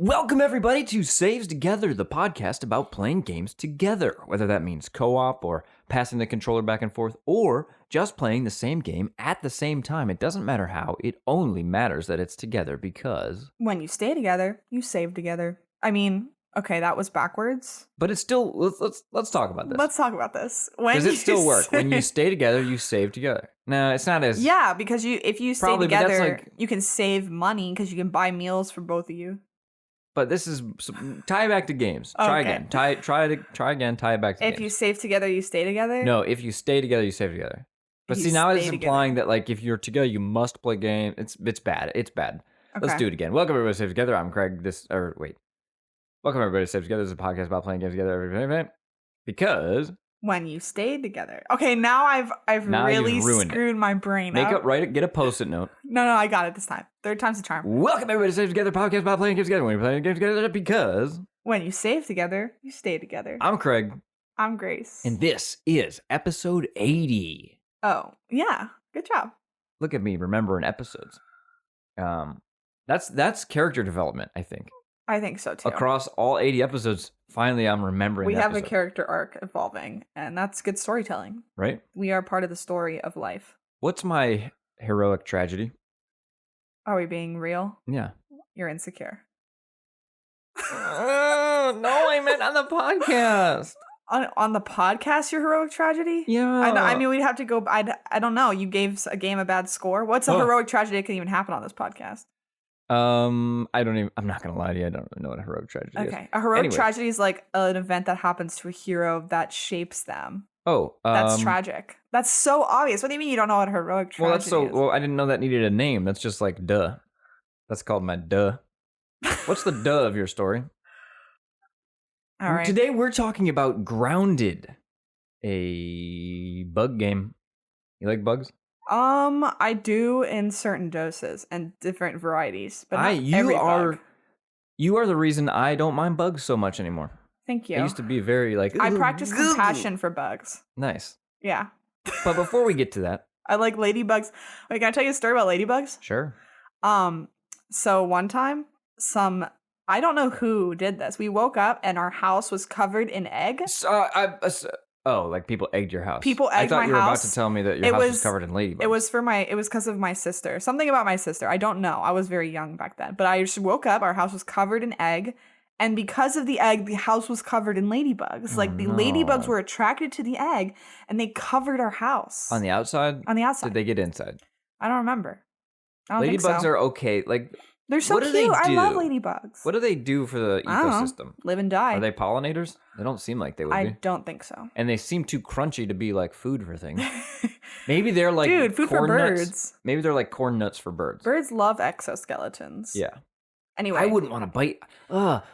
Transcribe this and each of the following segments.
Welcome, everybody, to Saves Together, the podcast about playing games together, whether that means co-op or passing the controller back and forth or just playing the same game at the same time. It doesn't matter how. It only matters that it's together because... When you stay together, you save together. I mean, okay, that was backwards. But it's still... Let's talk about this. Let's talk about this. Does it still work? When you stay together, you save together. No, it's not as... Yeah, because if you stay Probably, but that's together, like- you can save money because you can buy meals for both of you. But this is... Tie it back to games. Try Okay. again. Try again. Tie it back to If games. you save together, you stay together? No, if you stay together, you save together. But You see, now it's stay implying that, like, if you're together, you must play games. It's bad. It's bad. Let's Okay. do it again. Welcome, everybody to Save Together. I'm Craig. Welcome, everybody to Save Together. This is a podcast about playing games together. Because... When you stay together. Okay, now I've Now really you've ruined screwed my brain Make up. up, write it, get a post-it note. No, I got it this time. Third time's the charm. Welcome, everybody to Save Together, podcast about playing games together. When you're playing games together, because... When you save together, you stay together. I'm Craig, I'm Grace. and this is episode 80. Oh, yeah. Good job. Look at me remembering episodes. That's character development, I think. I think so, too. Across all 80 episodes, finally I'm remembering We the have a episode, character arc evolving, and that's good storytelling. right? We are part of the story of life. What's my heroic tragedy? Are we being real? Yeah. You're insecure. No, I meant on the podcast. On the podcast, your heroic tragedy? Yeah. I mean, we'd have to go. I don't know. You gave a game a bad score. What's a heroic tragedy that can even happen on this podcast? I'm not gonna lie to you. I don't really know what a heroic tragedy is. Okay. A heroic Anyway. tragedy is like an event that happens to a hero that shapes them. Oh, That's tragic. That's so obvious. What do you mean you don't know what a heroic tragedy is? Well, I didn't know that needed a name. That's just like duh. That's called my duh. What's the duh of your story? All right. Today we're talking about Grounded, a bug game. You like bugs? I do in certain doses and different varieties, but not every bug. You are the reason I don't mind bugs so much anymore. Thank you. I used to be very like... I "Ooh, practice goo." compassion for bugs. Nice. Yeah. But before we get to that, I like ladybugs. Wait, can I tell you a story about ladybugs? sure. So one time, I don't know who did this. We woke up and our house was covered in egg. Like people egged your house. People egged I thought my you were about house. to tell me that your house was covered in ladybugs. It was because of my sister. Something about my sister. I don't know. I was very young back then. But I just woke up, our house was covered in egg. And because of the egg, the house was covered in ladybugs. Like the ladybugs were attracted to the egg and they covered our house. On the outside? On the outside. Did they get inside? I don't remember. I don't think Ladybugs so. are okay. Like, They're so what do they cute. I love do? ladybugs. what do they do for the I don't know. ecosystem? Live and die. Are they pollinators? They don't seem like they would I be. don't think so. And they seem too crunchy to be like food for things. Maybe they're like Dude, food for corn birds. nuts. Maybe they're like corn nuts for birds. Birds love exoskeletons. Yeah. Anyway. I wouldn't want to bite.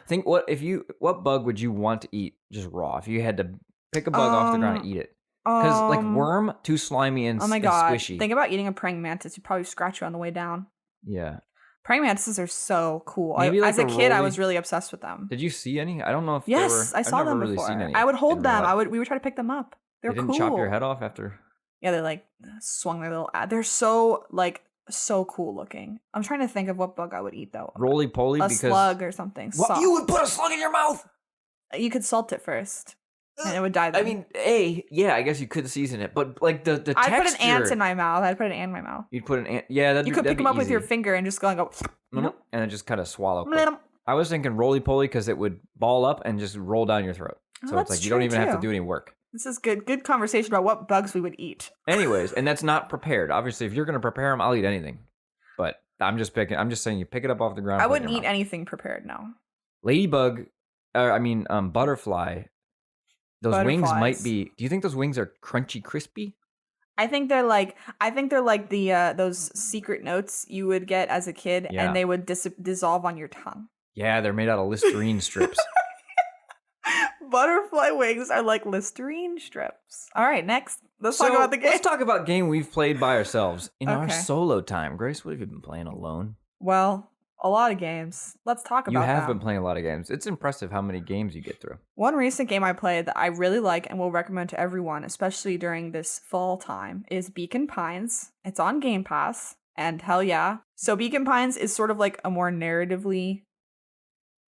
Think what bug would you want to eat just raw? If you had to pick a bug off the ground and eat it. Because like worm, too slimy and, oh my and God. squishy. Think about eating a praying mantis. You'd probably scratch you on the way down. Yeah. Praying mantises are so cool. Maybe like as a kid, I rolly- was really obsessed with them. Did you see any? I don't know if they Yes, were, I saw I've never them really before. seen any I would in hold real them. life. We would try to pick them up. They're They didn't cool. chop your head off after. Yeah, they like swung their little. They're so cool looking. I'm trying to think of what bug I would eat though. Roly poly A because slug or something. What? Soft. You would put a slug in your mouth? You could salt it first, and it would die. Then. I mean, yeah, I guess you could season it, but like the texture. I'd put an ant in my mouth. I'd put an ant in my mouth. You'd put an ant. Yeah, You could pick them up with your finger and just go and go. and then just kind of swallow. Quick. I was thinking roly poly because it would ball up and just roll down your throat. So it's that's like you don't true, even have to too. do any work. This is good conversation about what bugs we would eat. Anyways, and that's not prepared. Obviously, if you're gonna prepare them, I'll eat anything. But I'm just saying you pick it up off the ground. I put it in wouldn't your eat mouth. anything prepared. No. Ladybug, butterfly. Those wings might Butterflies. be. Do you think those wings are crunchy, crispy? I think they're like the those secret notes you would get as a kid, Yeah. and they would dissolve on your tongue. Yeah, they're made out of Listerine strips. Butterfly wings are like Listerine strips. All right, next. Let's talk about the game. Let's talk about a game we've played by ourselves in our Okay. solo time. Grace, what have you been playing alone? Well, a lot of games. Let's talk about You have them. been playing a lot of games. It's impressive how many games you get through. One recent game I played that I really like and will recommend to everyone, especially during this fall time, is Beacon Pines. It's on Game Pass, and hell yeah. So Beacon Pines is sort of like a more narratively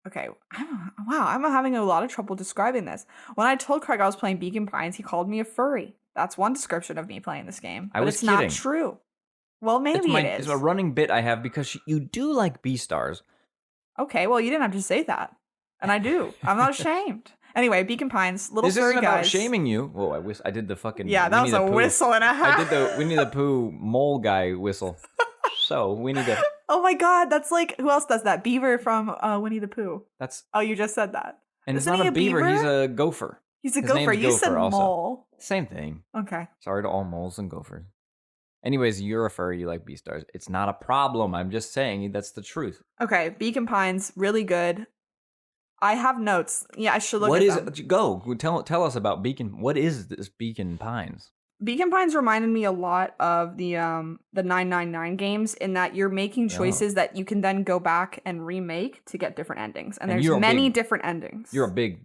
Okay, I'm having a lot of trouble describing this. When I told Craig I was playing Beacon Pines, he called me a furry. That's one description of me playing this game, but it's kidding. not true. Well, maybe it is. It's a running bit I have because you do like Beastars. Okay, well, you didn't have to say that, and I do. I'm not ashamed. Anyway, Beacon Pines, little this furry isn't guys. about shaming you. Whoa, I did the fucking Yeah, that Winnie was a the Pooh. whistle and a half. I did the Winnie the Pooh mole guy whistle. So we need to. Oh my god, that's like, who else does that? Beaver from Winnie the Pooh. That's. Oh, you just said that. And Isn't it's not he a beaver. He's a gopher. He's a His gopher. name's You said Gopher also. mole. Same thing. Okay. Sorry to all moles and gophers. Anyways, you're a furry. You like Beastars. It's not a problem. I'm just saying that's the truth. Okay, Beacon Pines, really good. I have notes. Yeah, I should look What at is them. it? Go tell us about Beacon. What is this Beacon Pines? Beacon Pines reminded me a lot of the 999 games in that you're making choices that you can then go back and remake to get different endings. And there's many different endings. You're a big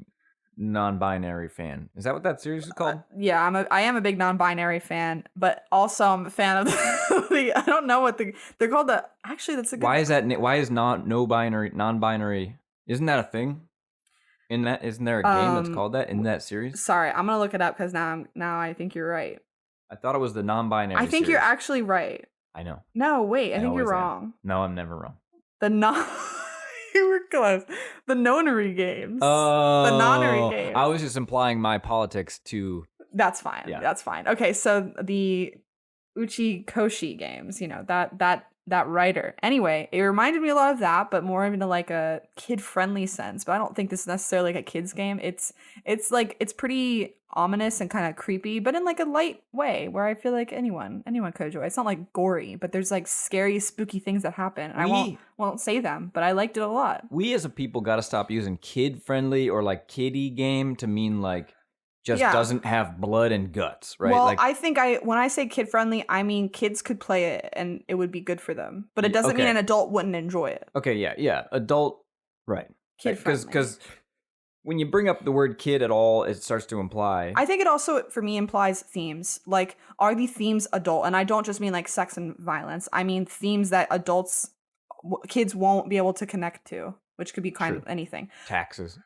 non-binary fan. Is that what that series is called? Yeah, I am a big non-binary fan, but also I'm a fan of the I don't know what they're called. Actually, that's a good. Why is non-binary? Isn't that a thing? Isn't there a game that's called that in that series? Sorry, I'm gonna look it up because now I think you're right. I thought it was the non-binary. I think series. you're actually right. I know. No, wait, I think you're always am. wrong. No, I'm never wrong. You were close. The nonary games. Oh, the nonary games. I was just implying my politics to. That's fine. Yeah. That's fine. Okay, so the Uchi Koshi games, that writer. Anyway, it reminded me a lot of that, but more in like a kid-friendly sense. But I don't think this is necessarily like a kid's game. It's pretty ominous and kind of creepy, but in like a light way where I feel like anyone could enjoy. It's not like gory, but there's like scary, spooky things that happen. I won't say them, but I liked it a lot. We as a people got to stop using kid-friendly or like kiddie game to mean like just doesn't have blood and guts, right? Well, like, I think when I say kid friendly, I mean kids could play it and it would be good for them. But it doesn't mean an adult wouldn't enjoy it. Okay, yeah. Adult, right. Kid friendly. Because when you bring up the word kid at all, it starts to imply. I think it also, for me, implies themes. Like, are the themes adult? And I don't just mean like sex and violence. I mean themes that kids won't be able to connect to. Which could be kind of anything. Taxes.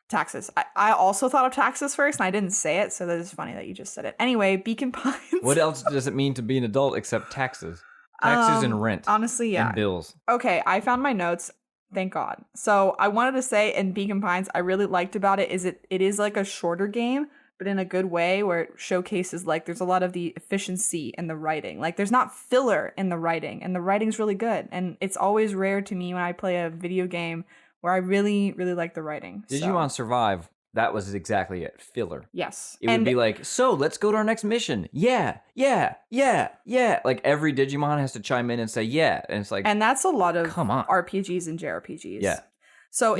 I also thought of taxes first, and I didn't say it, so that is funny that you just said it. Anyway, Beacon Pines. What else does it mean to be an adult except taxes? Taxes and rent. Honestly, yeah. And bills. Okay, I found my notes. Thank God. So I wanted to say in Beacon Pines, I really liked about it is it is like a shorter game, but in a good way where it showcases like there's a lot of the efficiency in the writing. Like there's not filler in the writing, and the writing's really good. And it's always rare to me when I play a video game where I really, really like the writing. Did you on Survive? That was exactly it. Filler. Yes. It would be like, so let's go to our next mission. Yeah. Like every Digimon has to chime in and say yeah. And it's like. And that's a lot of come on. RPGs and JRPGs. Yeah. So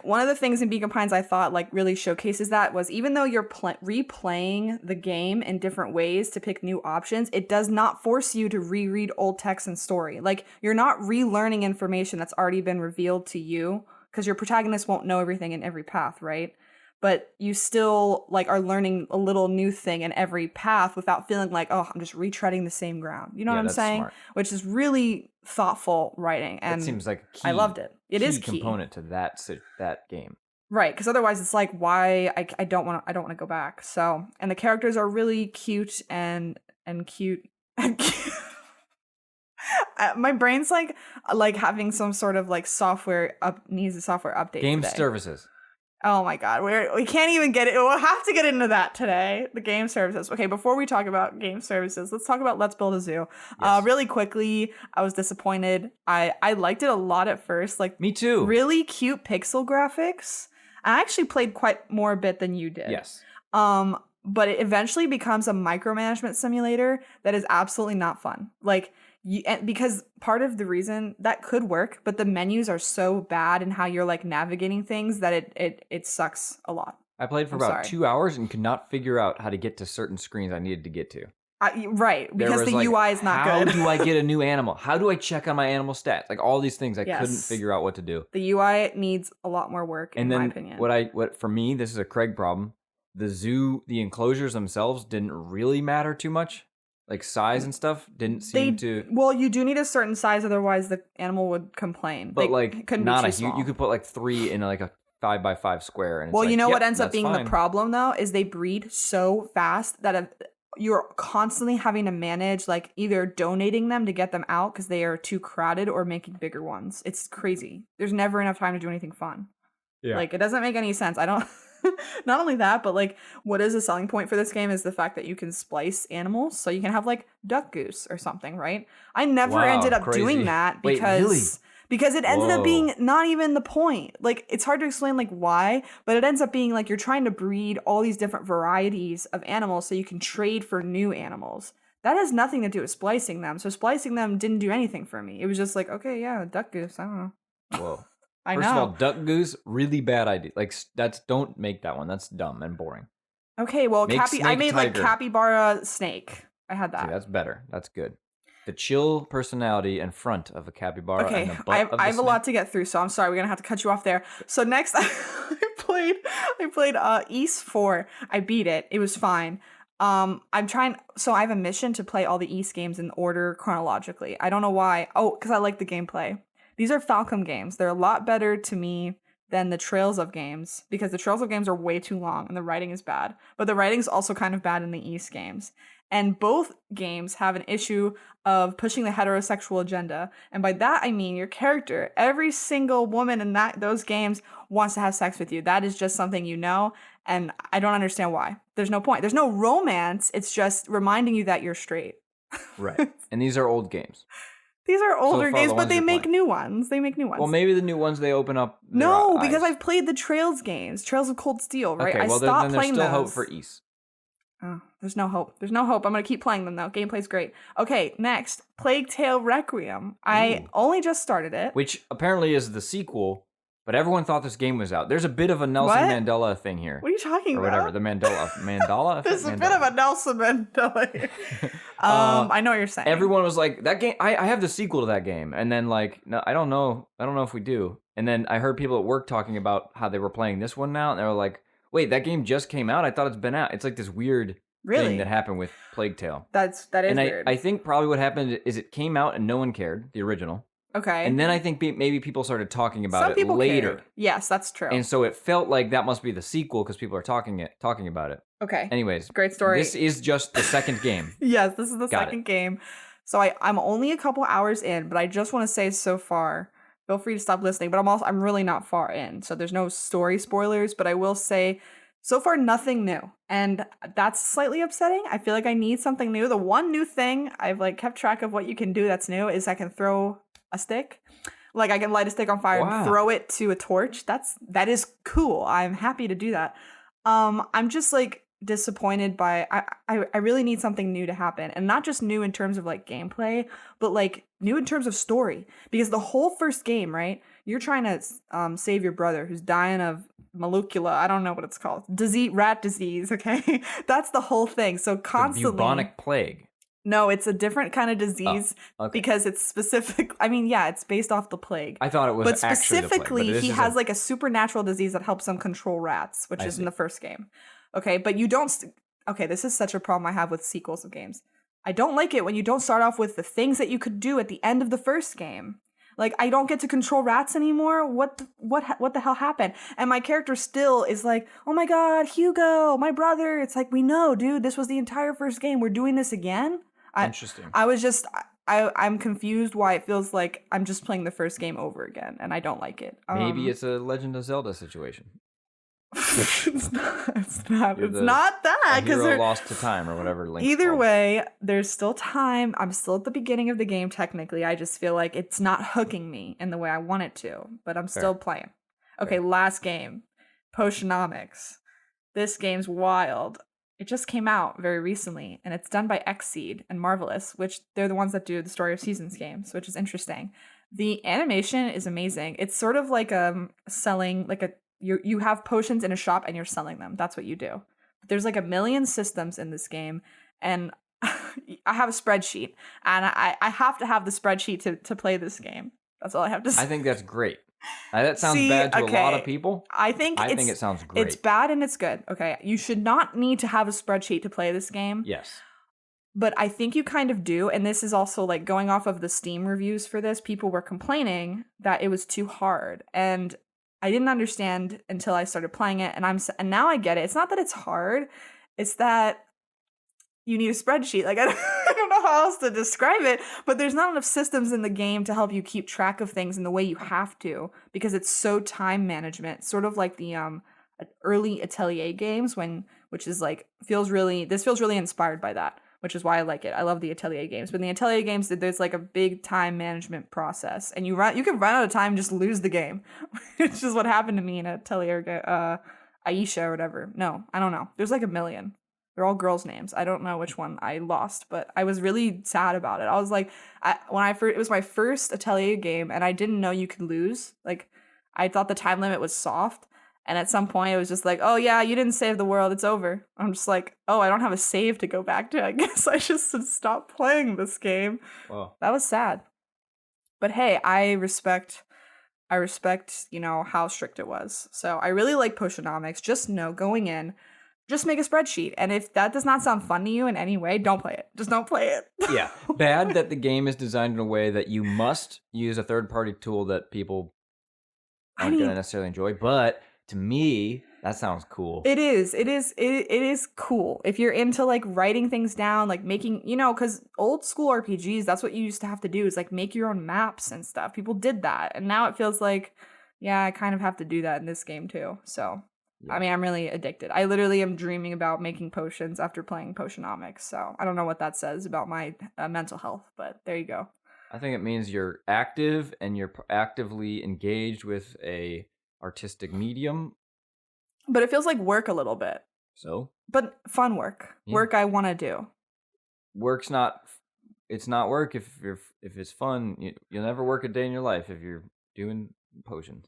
one of the things in Beacon Pines I thought like really showcases that was even though you're replaying the game in different ways to pick new options, it does not force you to reread old text and story. Like you're not relearning information that's already been revealed to you. Because your protagonist won't know everything in every path, right? But you still like are learning a little new thing in every path without feeling like, oh, I'm just retreading the same ground. You know what I'm saying? Smart. Which is really thoughtful writing, and it seems like a key, I loved it. It is key component to that game, right? Because otherwise, it's like why I don't want to go back. So, and the characters are really cute and cute. My brain's like having some sort of like needs a software update. Game today. services. Oh my god, we can't even get it. We'll have to get into that today. The game services. Okay, before we talk about game services, let's talk about Let's Build a Zoo. Yes. Really quickly, I was disappointed. I liked it a lot at first. Like me too. Really cute pixel graphics. I actually played quite more a bit than you did. Yes. But it eventually becomes a micromanagement simulator that is absolutely not fun. Like. Because part of the reason that could work, but the menus are so bad in how you're like navigating things that it sucks a lot. I played for about 2 hours and could not figure out how to get to certain screens I needed to get to. Right, because the UI is not good. How do I get a new animal? How do I check on my animal stats? Like all these things I couldn't figure out what to do. The UI needs a lot more work, in my opinion. What for me, this is a Craig problem. The enclosures themselves didn't really matter too much. Like size and stuff didn't seem to. Well, you do need a certain size, otherwise the animal would complain. But like not a huge. You could put like 3 in like a 5x5 square. And it's well, like, you know yep, what ends up that's being fine. the problem, though, is they breed so fast that you're constantly having to manage, like, either donating them to get them out because they are too crowded or making bigger ones. It's crazy. There's never enough time to do anything fun. Yeah. Like, it doesn't make any sense. I don't... Not only that, but, like, what is a selling point for this game is the fact that you can splice animals. So you can have, like, duck goose or something, right? I never ended up doing that Wait, really? because it ended up being not even the point. Like, it's hard to explain, like, why, but it ends up being, like, you're trying to breed all these different varieties of animals so you can trade for new animals. That has nothing to do with splicing them. So splicing them didn't do anything for me. It was just like, okay, yeah, duck goose, I don't know. Whoa. I First know. of all, duck goose, really bad idea. Like, don't make that one. That's dumb and boring. Okay, well, I made, like, tiger. capybara snake. I had that. See, that's better. That's good. The chill personality and front of a capybara. Okay, and the butt of I have snake. a lot to get through, so I'm sorry, we're gonna have to cut you off there. So next, I played East 4. I beat it. It was fine. I'm trying. So I have a mission to play all the East games in order chronologically. I don't know why. Oh, because I like the gameplay. These are Falcom games. They're a lot better to me than the Trails of games because the Trails of games are way too long and the writing is bad. But the writing's also kind of bad in the East games. And both games have an issue of pushing the heterosexual agenda. And by that, I mean your character. Every single woman in those games wants to have sex with you. That is just something you know. And I don't understand why. There's no point. There's no romance. It's just reminding you that you're straight. Right. And these are old games. These are older games, but they make playing. new ones. They make new ones. Well, maybe the new ones they open up. No, because I've played the Trails games, Trails of Cold Steel, right? Okay, well, I stopped then playing there's still those. hope for East. Oh, there's no hope. There's no hope. I'm going to keep playing them, though. Gameplay's great. Okay, next. Plague Tale Requiem. I only just started it. Which apparently is the sequel, but everyone thought this game was out. There's a bit of a Nelson Mandela thing here. What are you talking about? Or whatever, the Mandela? There's a bit of a Nelson Mandela here. I know what you're saying. Everyone was like, that game, I have the sequel to that game. And then like, no, I don't know if we do. And then I heard people at work talking about how they were playing this one now, and they were like, wait, that game just came out? I thought it's been out. It's like this weird thing that happened with Plague Tale. That is weird. I think probably what happened is it came out and no one cared, the original. Okay. And then I think maybe people started talking about it later. Cared. Yes, that's true. And so it felt like that must be the sequel because people are talking about it. Okay. Anyways. Great story. This is just the second game. Yes, this is the second game. So I'm only a couple hours in, but I just want to say so far, feel free to stop listening, but I'm really not far in. So there's no story spoilers, but I will say so far nothing new. And that's slightly upsetting. I feel like I need something new. The one new thing I've like kept track of what you can do that's new is I can throw a stick. Like I can light a stick on fire and throw it to a torch. That is cool. I'm happy to do that. I'm just like disappointed by I really need something new to happen, and not just new in terms of like gameplay, but like new in terms of story, because the whole first game, right, you're trying to save your brother who's dying of molecula, I don't know what it's called, rat disease, okay? That's the whole thing. So constantly the bubonic plague. No, it's a different kind of disease because it's specific. I mean, yeah, it's based off the plague. I thought it was, but specifically, he has like a supernatural disease that helps him control rats, which is in the first game. Okay, but you don't. Okay, this is such a problem I have with sequels of games. I don't like it when you don't start off with the things that you could do at the end of the first game. Like, I don't get to control rats anymore. What the hell happened? And my character still is like, oh my god, Hugo, my brother. It's like, we know, dude. This was the entire first game. We're doing this again. Interesting. I'm confused why it feels like I'm just playing the first game over again, and I don't like it. Maybe it's a Legend of Zelda situation. It's not that, because they're lost to time or whatever. Link's either called. way, there's still time. I'm still at the beginning of the game. Technically, I just feel like it's not hooking me in the way I want it to, but I'm still playing. Okay, last game, Potionomics. This game's wild. It just came out very recently, and it's done by Xseed and Marvelous, which they're the ones that do the Story of Seasons games, which is interesting. The animation is amazing. It's sort of like selling, like you have potions in a shop and you're selling them. That's what you do. But there's like 1 million systems in this game, and I have a spreadsheet, and I have to have the spreadsheet to play this game. That's all I have to say. I think that's great. That sounds bad to a lot of people. I think it sounds great. It's bad and it's good. Okay, you should not need to have a spreadsheet to play this game. Yes. But I think you kind of do, and this is also like going off of the Steam reviews for this, people were complaining that it was too hard. And I didn't understand until I started playing it, and now I get it. It's not that it's hard, it's that you need a spreadsheet. Like I don't know how else to describe it, but there's not enough systems in the game to help you keep track of things in the way you have to, because it's so time management, sort of like the early Atelier games, which is like feels really inspired by that, which is why I like it. I love the Atelier games. But in the Atelier games, there's like a big time management process, and you can run out of time and just lose the game, which is what happened to me in Atelier Aisha or whatever. No, I don't know. There's like a million. They're all girls' names. I don't know which one I lost, but I was really sad about it. I was like, it was my first Atelier game, and I didn't know you could lose. Like, I thought the time limit was soft, and at some point it was just like, oh yeah, you didn't save the world, it's over. I'm just like, oh, I don't have a save to go back to. I guess I just should stop playing this game. Wow. That was sad. But hey, I respect, how strict it was. So I really like Potionomics. Just know going in, just make a spreadsheet. And if that does not sound fun to you in any way, don't play it. Just don't play it. Yeah. Bad that the game is designed in a way that you must use a third-party tool that people aren't going to necessarily enjoy. But to me, that sounds cool. It is cool. If you're into like writing things down, like making, because old school RPGs, that's what you used to have to do, is like make your own maps and stuff. People did that. And now it feels like, yeah, I kind of have to do that in this game too. So... yeah. I mean, I'm really addicted. I literally am dreaming about making potions after playing Potionomics. So I don't know what that says about my mental health, but there you go. I think it means you're active and you're actively engaged with a artistic medium. But it feels like work a little bit. So? But fun work. Yeah. Work I want to do. It's not work if it's fun. You'll never work a day in your life if you're doing potions.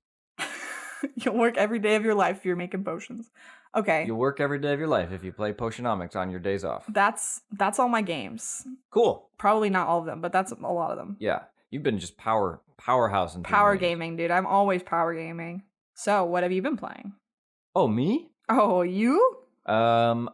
You'll work every day of your life if you're making potions. Okay. You'll work every day of your life if you play Potionomics on your days off. That's all my games. Cool. Probably not all of them, but that's a lot of them. Yeah. You've been just powerhouse in power gaming, dude. I'm always power gaming. So, what have you been playing? Oh, me? Oh, you?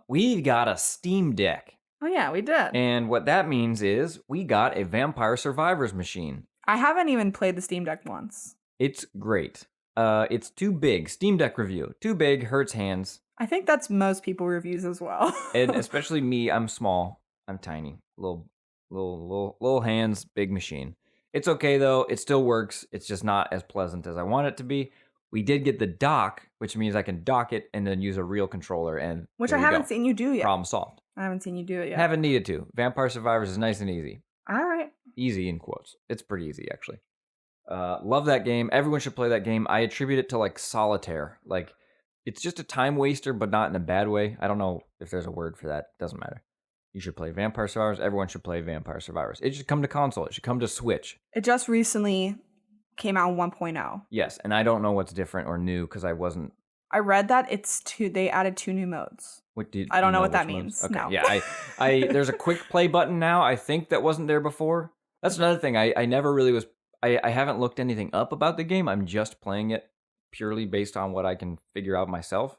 We got a Steam Deck. Oh yeah, we did. And what that means is we got a Vampire Survivors machine. I haven't even played the Steam Deck once. It's great. It's too big. Steam Deck review. Too big, hurts hands. I think that's most people reviews as well. And especially me, I'm small. I'm tiny. Little hands, big machine. It's okay though. It still works. It's just not as pleasant as I want it to be. We did get the dock, which means I can dock it and then use a real controller, and which I haven't seen you do yet. Problem solved. I haven't seen you do it yet. Haven't needed to. Vampire Survivors is nice and easy. All right. Easy in quotes. It's pretty easy actually. Love that game. Everyone should play that game. I attribute it to like solitaire. Like it's just a time waster, but not in a bad way. I don't know if there's a word for that. Doesn't matter. You should play Vampire Survivors. Everyone should play Vampire Survivors. It should come to console. It should come to Switch. It just recently came out 1.0. Yes, and I don't know what's different or new because I wasn't. I read that they added 2 new modes. I don't know what that means. Okay. No. Yeah, I there's a quick play button now. I think that wasn't there before. That's another thing. I never really was. I haven't looked anything up about the game. I'm just playing it purely based on what I can figure out myself.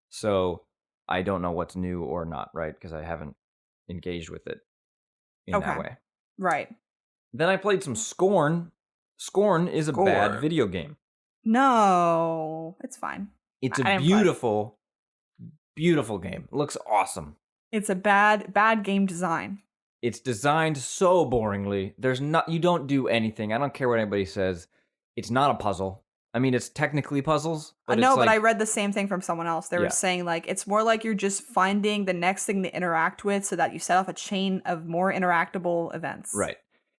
So I don't know what's new or not, right? Because I haven't engaged with it in that way. Right. Then I played some Scorn. Scorn is a bad video game. No, it's fine. It's a beautiful, beautiful game. It looks awesome. It's a bad game design. It's designed so boringly. You don't do anything. I don't care what anybody says. It's not a puzzle. I mean, it's technically puzzles. But but I read the same thing from someone else. They were saying like it's more like you're just finding the next thing to interact with so that you set off a chain of more interactable events. Right.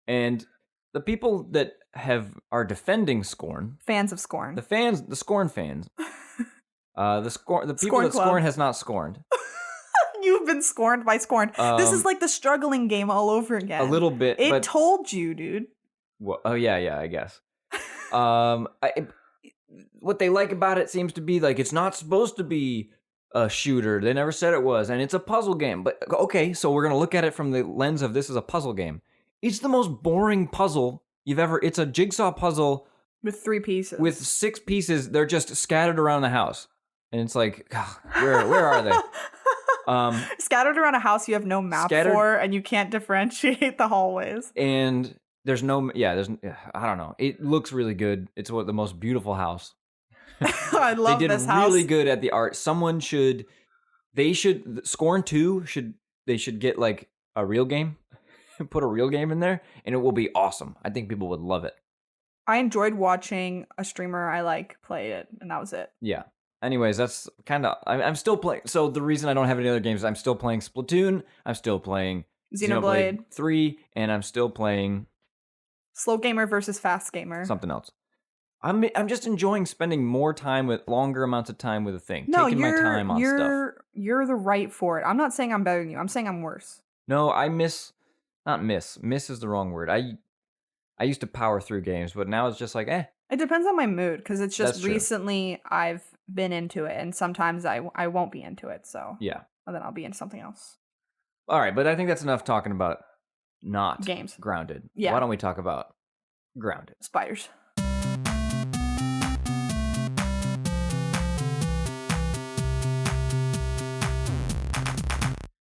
And the people that are defending Scorn, fans of Scorn, the Scorn fans, the people that Scorn has not scorned. You've been scorned by Scorn. This is like the struggling game all over again. A little bit. It told you, dude. Well, oh yeah, I guess. What they like about it seems to be like it's not supposed to be a shooter. They never said it was, and it's a puzzle game. But okay, so we're gonna look at it from the lens of this is a puzzle game. It's the most boring puzzle you've ever. It's a jigsaw puzzle with 3 pieces. With 6 pieces, they're just scattered around the house, and it's like, where are they? Scattered around a house you have no map for, and you can't differentiate the hallways. And there's I don't know. It looks really good. It's the most beautiful house. I love they did this house. really good at the art. Scorn 2 should get like a real game, put a real game in there, and it will be awesome. I think people would love it. I enjoyed watching a streamer I like play it, and that was it. Yeah. Anyways, that's kind of... I'm still playing... So the reason I don't have any other games is I'm still playing Splatoon, I'm still playing Xenoblade 3, and I'm still playing... Slow gamer versus fast gamer. Something else. I'm just enjoying spending more time with... longer amounts of time with a thing. No, taking my time on stuff. You're the right for it. I'm not saying I'm better than you. I'm saying I'm worse. No, I miss... Not miss. Miss is the wrong word. I used to power through games, but now it's just like, eh. It depends on my mood, because it's just That's true. recently I've been into it, and sometimes I won't be into it, so Yeah. and then I'll be into something else. All right, but I think that's enough talking about not Games. Grounded. Yeah. Why don't we talk about Grounded? Spiders.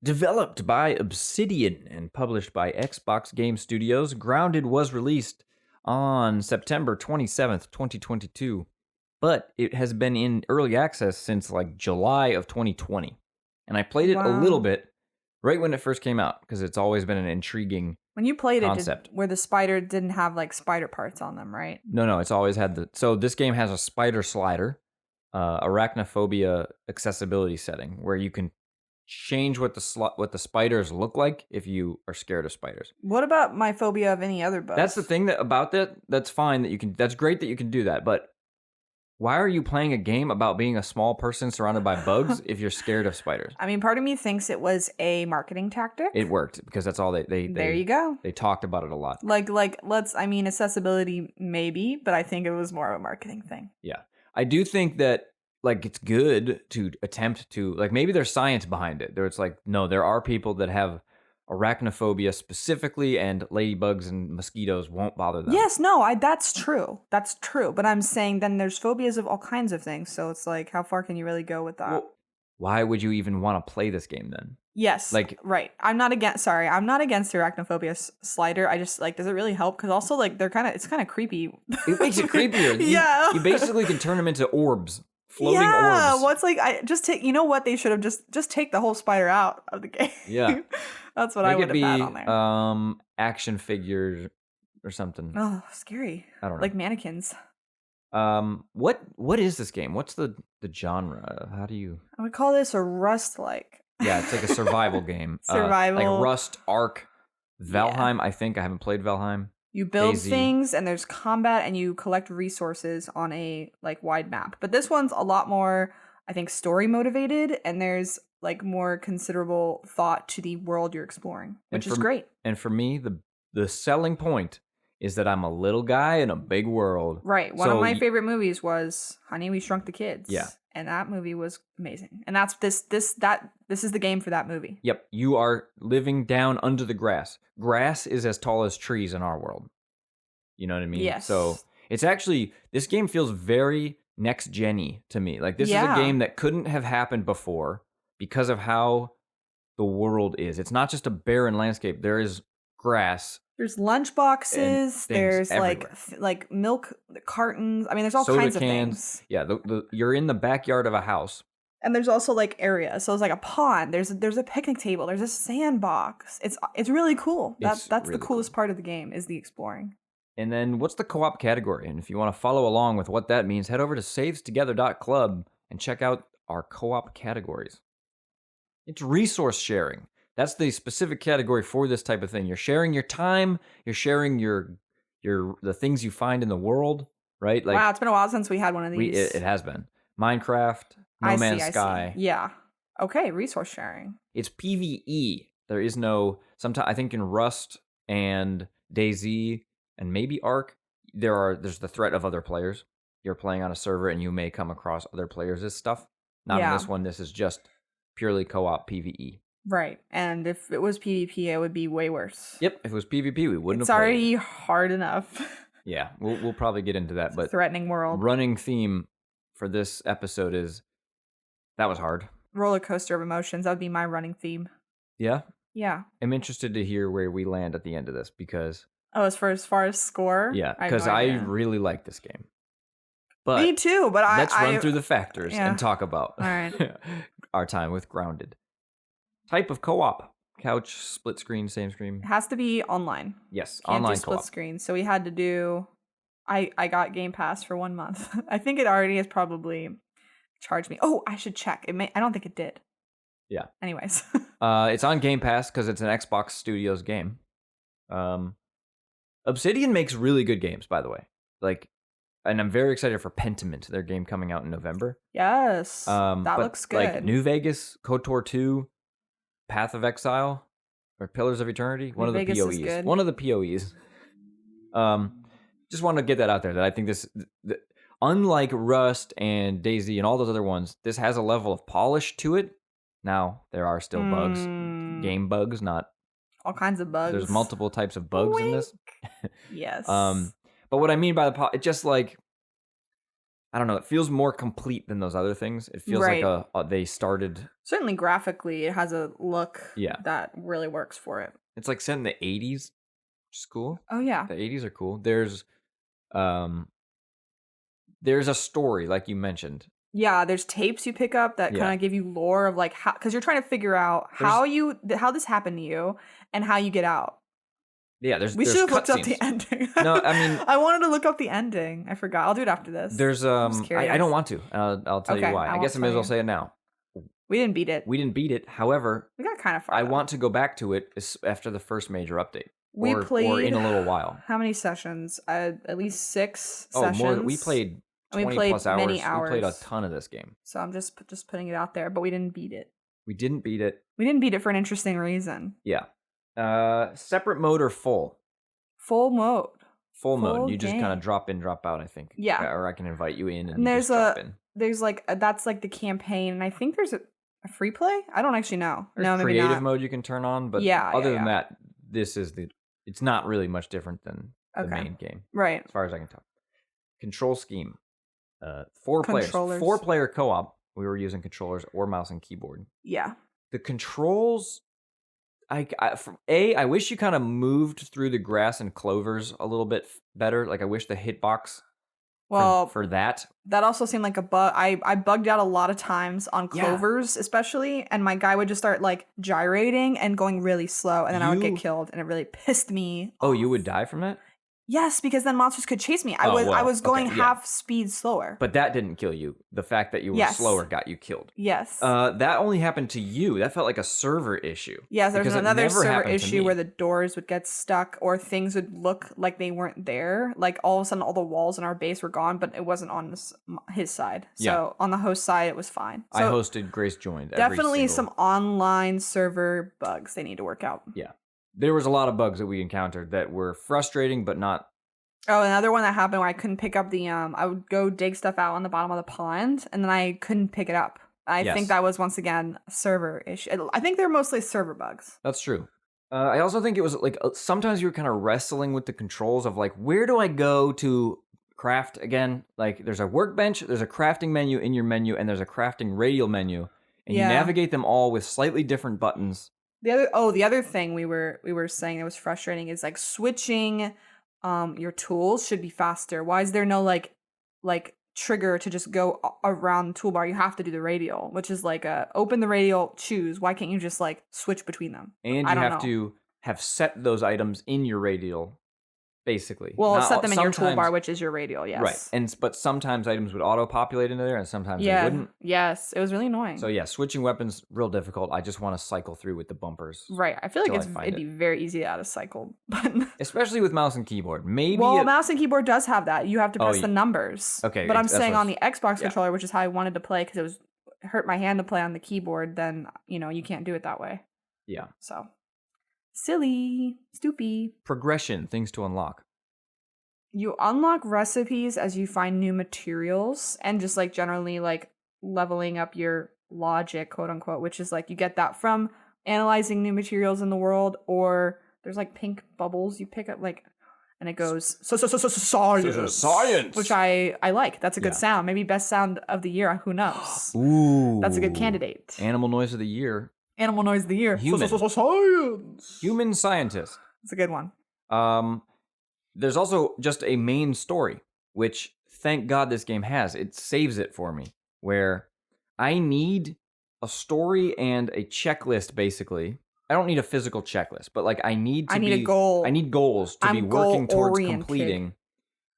Developed by Obsidian and published by Xbox Game Studios, Grounded was released on September 27th, 2022, but it has been in early access since like July of 2020. And I played it a little bit right when it first came out because it's always been an intriguing When you played concept. Where the spider didn't have like spider parts on them, right? No, it's always had the... So this game has a spider slider, arachnophobia accessibility setting where you can change what the spiders look like if you are scared of spiders. What about my phobia of any other bugs? That's the thing about that. That's fine that you can. That's great that you can do that. But why are you playing a game about being a small person surrounded by bugs if you're scared of spiders? I mean, part of me thinks it was a marketing tactic. It worked because that's all they There you go. They talked about it a lot. Accessibility maybe, but I think it was more of a marketing thing. Yeah. I do think that like it's good to attempt to like maybe there's science behind it. There it's like no, there are people that have arachnophobia specifically, and ladybugs and mosquitoes won't bother them. Yes, no, that's true. That's true. But I'm saying then there's phobias of all kinds of things. So it's like, how far can you really go with that? Well, why would you even want to play this game then? Yes, like right. I'm not against the arachnophobia slider. I just like, does it really help? Because also like it's kind of creepy. It makes it creepier. Yeah, you basically can turn them into orbs. Floating orbs. Well, it's like I just take. You know what? They should have just take the whole spider out of the game. Yeah, that's what I would have had on there. Action figures or something. Oh, scary. I don't know. Like mannequins. What is this game? What's the genre? How do you? I would call this a Rust-like. Yeah, it's like a survival game. Survival, like Rust, Ark, Valheim. Yeah. I think I haven't played Valheim. You build things, and there's combat, and you collect resources on a like wide map. But this one's a lot more, I think, story motivated, and there's like more considerable thought to the world you're exploring, which is great. And for me, the selling point is that I'm a little guy in a big world. Right. One of my favorite movies was Honey, We Shrunk the Kids. Yeah. And that movie was amazing. And that's this is the game for that movie. Yep. You are living down under the grass. Grass is as tall as trees in our world. You know what I mean? Yes. So it's actually, this game feels very next gen-y to me. Like this is a game that couldn't have happened before because of how the world is. It's not just a barren landscape. There is grass. There's lunch boxes. There's everywhere. like milk cartons. I mean, there's all soda kinds cans. of things. Yeah, you're in the backyard of a house. And there's also like areas. So it's like a pond. There's a picnic table. There's a sandbox. It's really cool. That's really the coolest part of the game is the exploring. And then what's the co-op category? And if you want to follow along with what that means, head over to savestogether.club and check out our co-op categories. It's resource sharing. That's the specific category for this type of thing. You're sharing your time, you're sharing the things you find in the world, right? Like, wow, it's been a while since we had one of these. It has been. Minecraft, No Man's Sky. Yeah. Okay, resource sharing. It's PvE. There is no, sometimes I think in Rust and DayZ and maybe Ark, there's the threat of other players. You're playing on a server and you may come across other players' stuff. Not in this one. This is just purely co-op PvE. Right. And if it was PvP, it would be way worse. Yep. If it was PvP, we wouldn't it's have played. It's already hard enough. Yeah. We'll probably get into that. But threatening world. Running theme for this episode is that was hard. Rollercoaster of emotions. That would be my running theme. Yeah? Yeah. I'm interested to hear where we land at the end of this because... Oh, as far as score? Yeah, because I really like this game. But me too. But let's run through the factors and talk about All right. our time with Grounded. Type of co-op. Couch, split screen, same screen. It has to be online. Yes, Can't online do split co-op. screen. So we had to do. I got Game Pass for 1 month. I think it already has probably charged me. Oh, I should check. It may. I don't think it did. Yeah. Anyways. It's on Game Pass because it's an Xbox Studios game. Obsidian makes really good games, by the way. Like, and I'm very excited for Pentiment, their game coming out in November. Yes. That looks good. Like New Vegas, KOTOR 2, Path of Exile, or Pillars of Eternity. One of the PoEs. One of the PoEs. Just want to get that out there that I think this, unlike Rust and DayZ and all those other ones, this has a level of polish to it. Now, there are still bugs. Game bugs, not... all kinds of bugs. There's multiple types of bugs in this. Yes. But what I mean by it just like, I don't know, it feels more complete than those other things. It feels like they started... Certainly graphically, it has a look that really works for it. It's like set in the 80s, which is cool. Oh, yeah. The 80s are cool. There's a story, like you mentioned. Yeah, there's tapes you pick up that kind of give you lore of like how, because you're trying to figure out how this happened to you and how you get out. Yeah, we should have looked up the ending. No, I mean, I wanted to look up the ending. I forgot. I'll do it after this. There's I don't want to. I'll tell you why. I guess I may as well say it now. We didn't beat it. However, we got kind of far. I want to go back to it after the first major update. We played or in a little while. How many sessions? At least 6 sessions. More. We played 20 plus hours. Many hours. We played a ton of this game. So I'm just putting it out there, but we didn't beat it. We didn't beat it. We didn't beat it for an interesting reason. Yeah. Separate mode or full? Full mode. Full mode. You just kind of drop in, drop out, I think. Yeah. Or I can invite you in and there's just drop in. There's like that's like the campaign, and I think there's a free play. I don't actually know. There's no, maybe creative not. mode you can turn on, but other than that, this is it's not really much different than the main game. Right. As far as I can tell. Control scheme. 4 players. 4-player co-op. We were using controllers or mouse and keyboard. Yeah. The controls, I wish you kind of moved through the grass and clovers a little bit better. Like I wish the hitbox for that. That also seemed like a bug. I bugged out a lot of times on clovers, especially, and my guy would just start like gyrating and going really slow, and then I would get killed, and it really pissed me off. You would die from that? Yes, because then monsters could chase me. I was going half speed slower. But that didn't kill you. The fact that you were slower got you killed. Yes. That only happened to you. That felt like a server issue. Yes, there's another server issue where the doors would get stuck or things would look like they weren't there. Like all of a sudden all the walls in our base were gone, but it wasn't on his side. So on the host side, it was fine. So I hosted, Grace joined. Definitely some online server bugs they need to work out. Yeah. There was a lot of bugs that we encountered that were frustrating, but not... Oh, another one that happened where I couldn't pick up the... I would go dig stuff out on the bottom of the pond, and then I couldn't pick it up. I think that was, once again, a server issue. I think they're mostly server bugs. That's true. I also think it was, like, sometimes you were kind of wrestling with the controls of, like, where do I go to craft again? Like, there's a workbench, there's a crafting menu in your menu, and there's a crafting radial menu. And you navigate them all with slightly different buttons. The other thing we were saying that was frustrating is like switching your tools should be faster. Why is there no like trigger to just go around the toolbar? You have to do the radial, which is like open the radial, choose. Why can't you just like switch between them? And you have to have set those items in your radial. Basically. Well, set them in your toolbar, which is your radial, yes. Right. But sometimes items would auto-populate into there, and sometimes they wouldn't. Yes. It was really annoying. So switching weapons, real difficult. I just want to cycle through with the bumpers. Right. I feel like it'd be very easy to cycle. Especially with mouse and keyboard. Mouse and keyboard does have that. You have to press the numbers. Okay. But I'm saying on the Xbox controller, which is how I wanted to play, because it hurt my hand to play on the keyboard, then, you can't do it that way. Yeah. So... silly. Stoopy. Progression, things to unlock. You unlock recipes as you find new materials and just like generally like leveling up your logic, quote unquote, which is like you get that from analyzing new materials in the world, or there's like pink bubbles you pick up like, and it goes science, which I like. That's a good sound. Maybe best sound of the year. Who knows? Ooh, that's a good candidate. Animal noise of the year. Animal noise of the year. Human science. Human scientist. It's a good one. There's also just a main story, which thank God this game has. It saves it for me, where I need a story and a checklist, basically. I don't need a physical checklist, but like I need a goal. I need goals to be I'm working towards goal-oriented. completing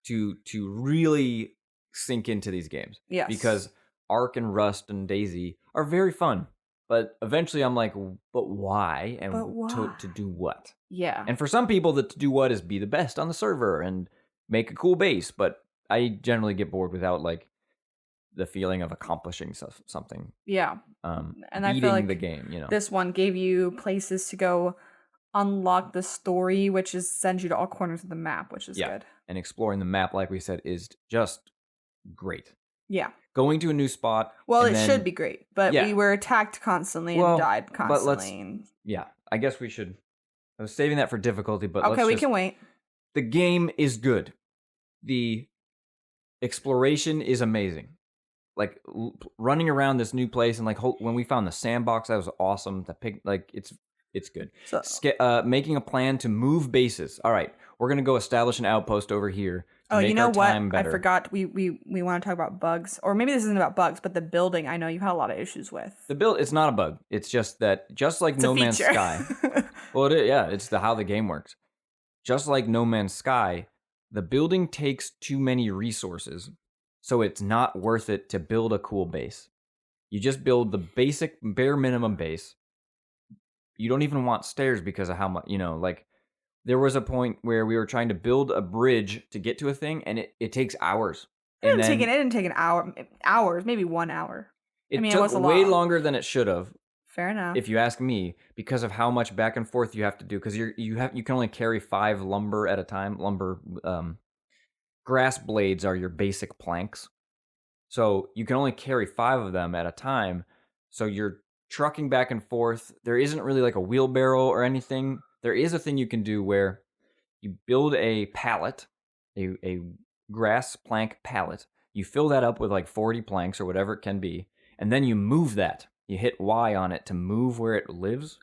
to really sink into these games. Yes. Because Ark and Rust and Daisy are very fun. But eventually I'm like, but why? And to do what? Yeah. And for some people, to do what is be the best on the server and make a cool base. But I generally get bored without like the feeling of accomplishing something. Yeah. And beating I feel like the game, you know. This one gave you places to go unlock the story, which is sends you to all corners of the map, which is good. And exploring the map, like we said, is just great. Yeah. Going to a new spot. Well, it should be great, but we were attacked constantly and died constantly. I guess we should. I was saving that for difficulty, but okay, we can wait. The game is good. The exploration is amazing. Like running around this new place and like when we found the sandbox, that was awesome. The pig, like it's good. So, making a plan to move bases. All right, we're gonna go establish an outpost over here. Oh, you know what? I forgot. We want to talk about bugs, or maybe this isn't about bugs, but the building. I know you've had a lot of issues with the It's not a bug. It's just that, just like No Man's Sky. Well, it's how the game works. Just like No Man's Sky, the building takes too many resources, so it's not worth it to build a cool base. You just build the basic bare minimum base. You don't even want stairs because of how much, like. There was a point where we were trying to build a bridge to get to a thing, and it takes hours. It didn't take an hour. Hours, maybe 1 hour. It took way longer than it should have. Fair enough. If you ask me, because of how much back and forth you have to do, because you can only carry 5 lumber at a time. Grass blades are your basic planks, so you can only carry 5 of them at a time. So you're trucking back and forth. There isn't really like a wheelbarrow or anything. There is a thing you can do where you build a pallet, a grass plank pallet. You fill that up with like 40 planks or whatever it can be, and then you move that. You hit Y on it to move where it lives,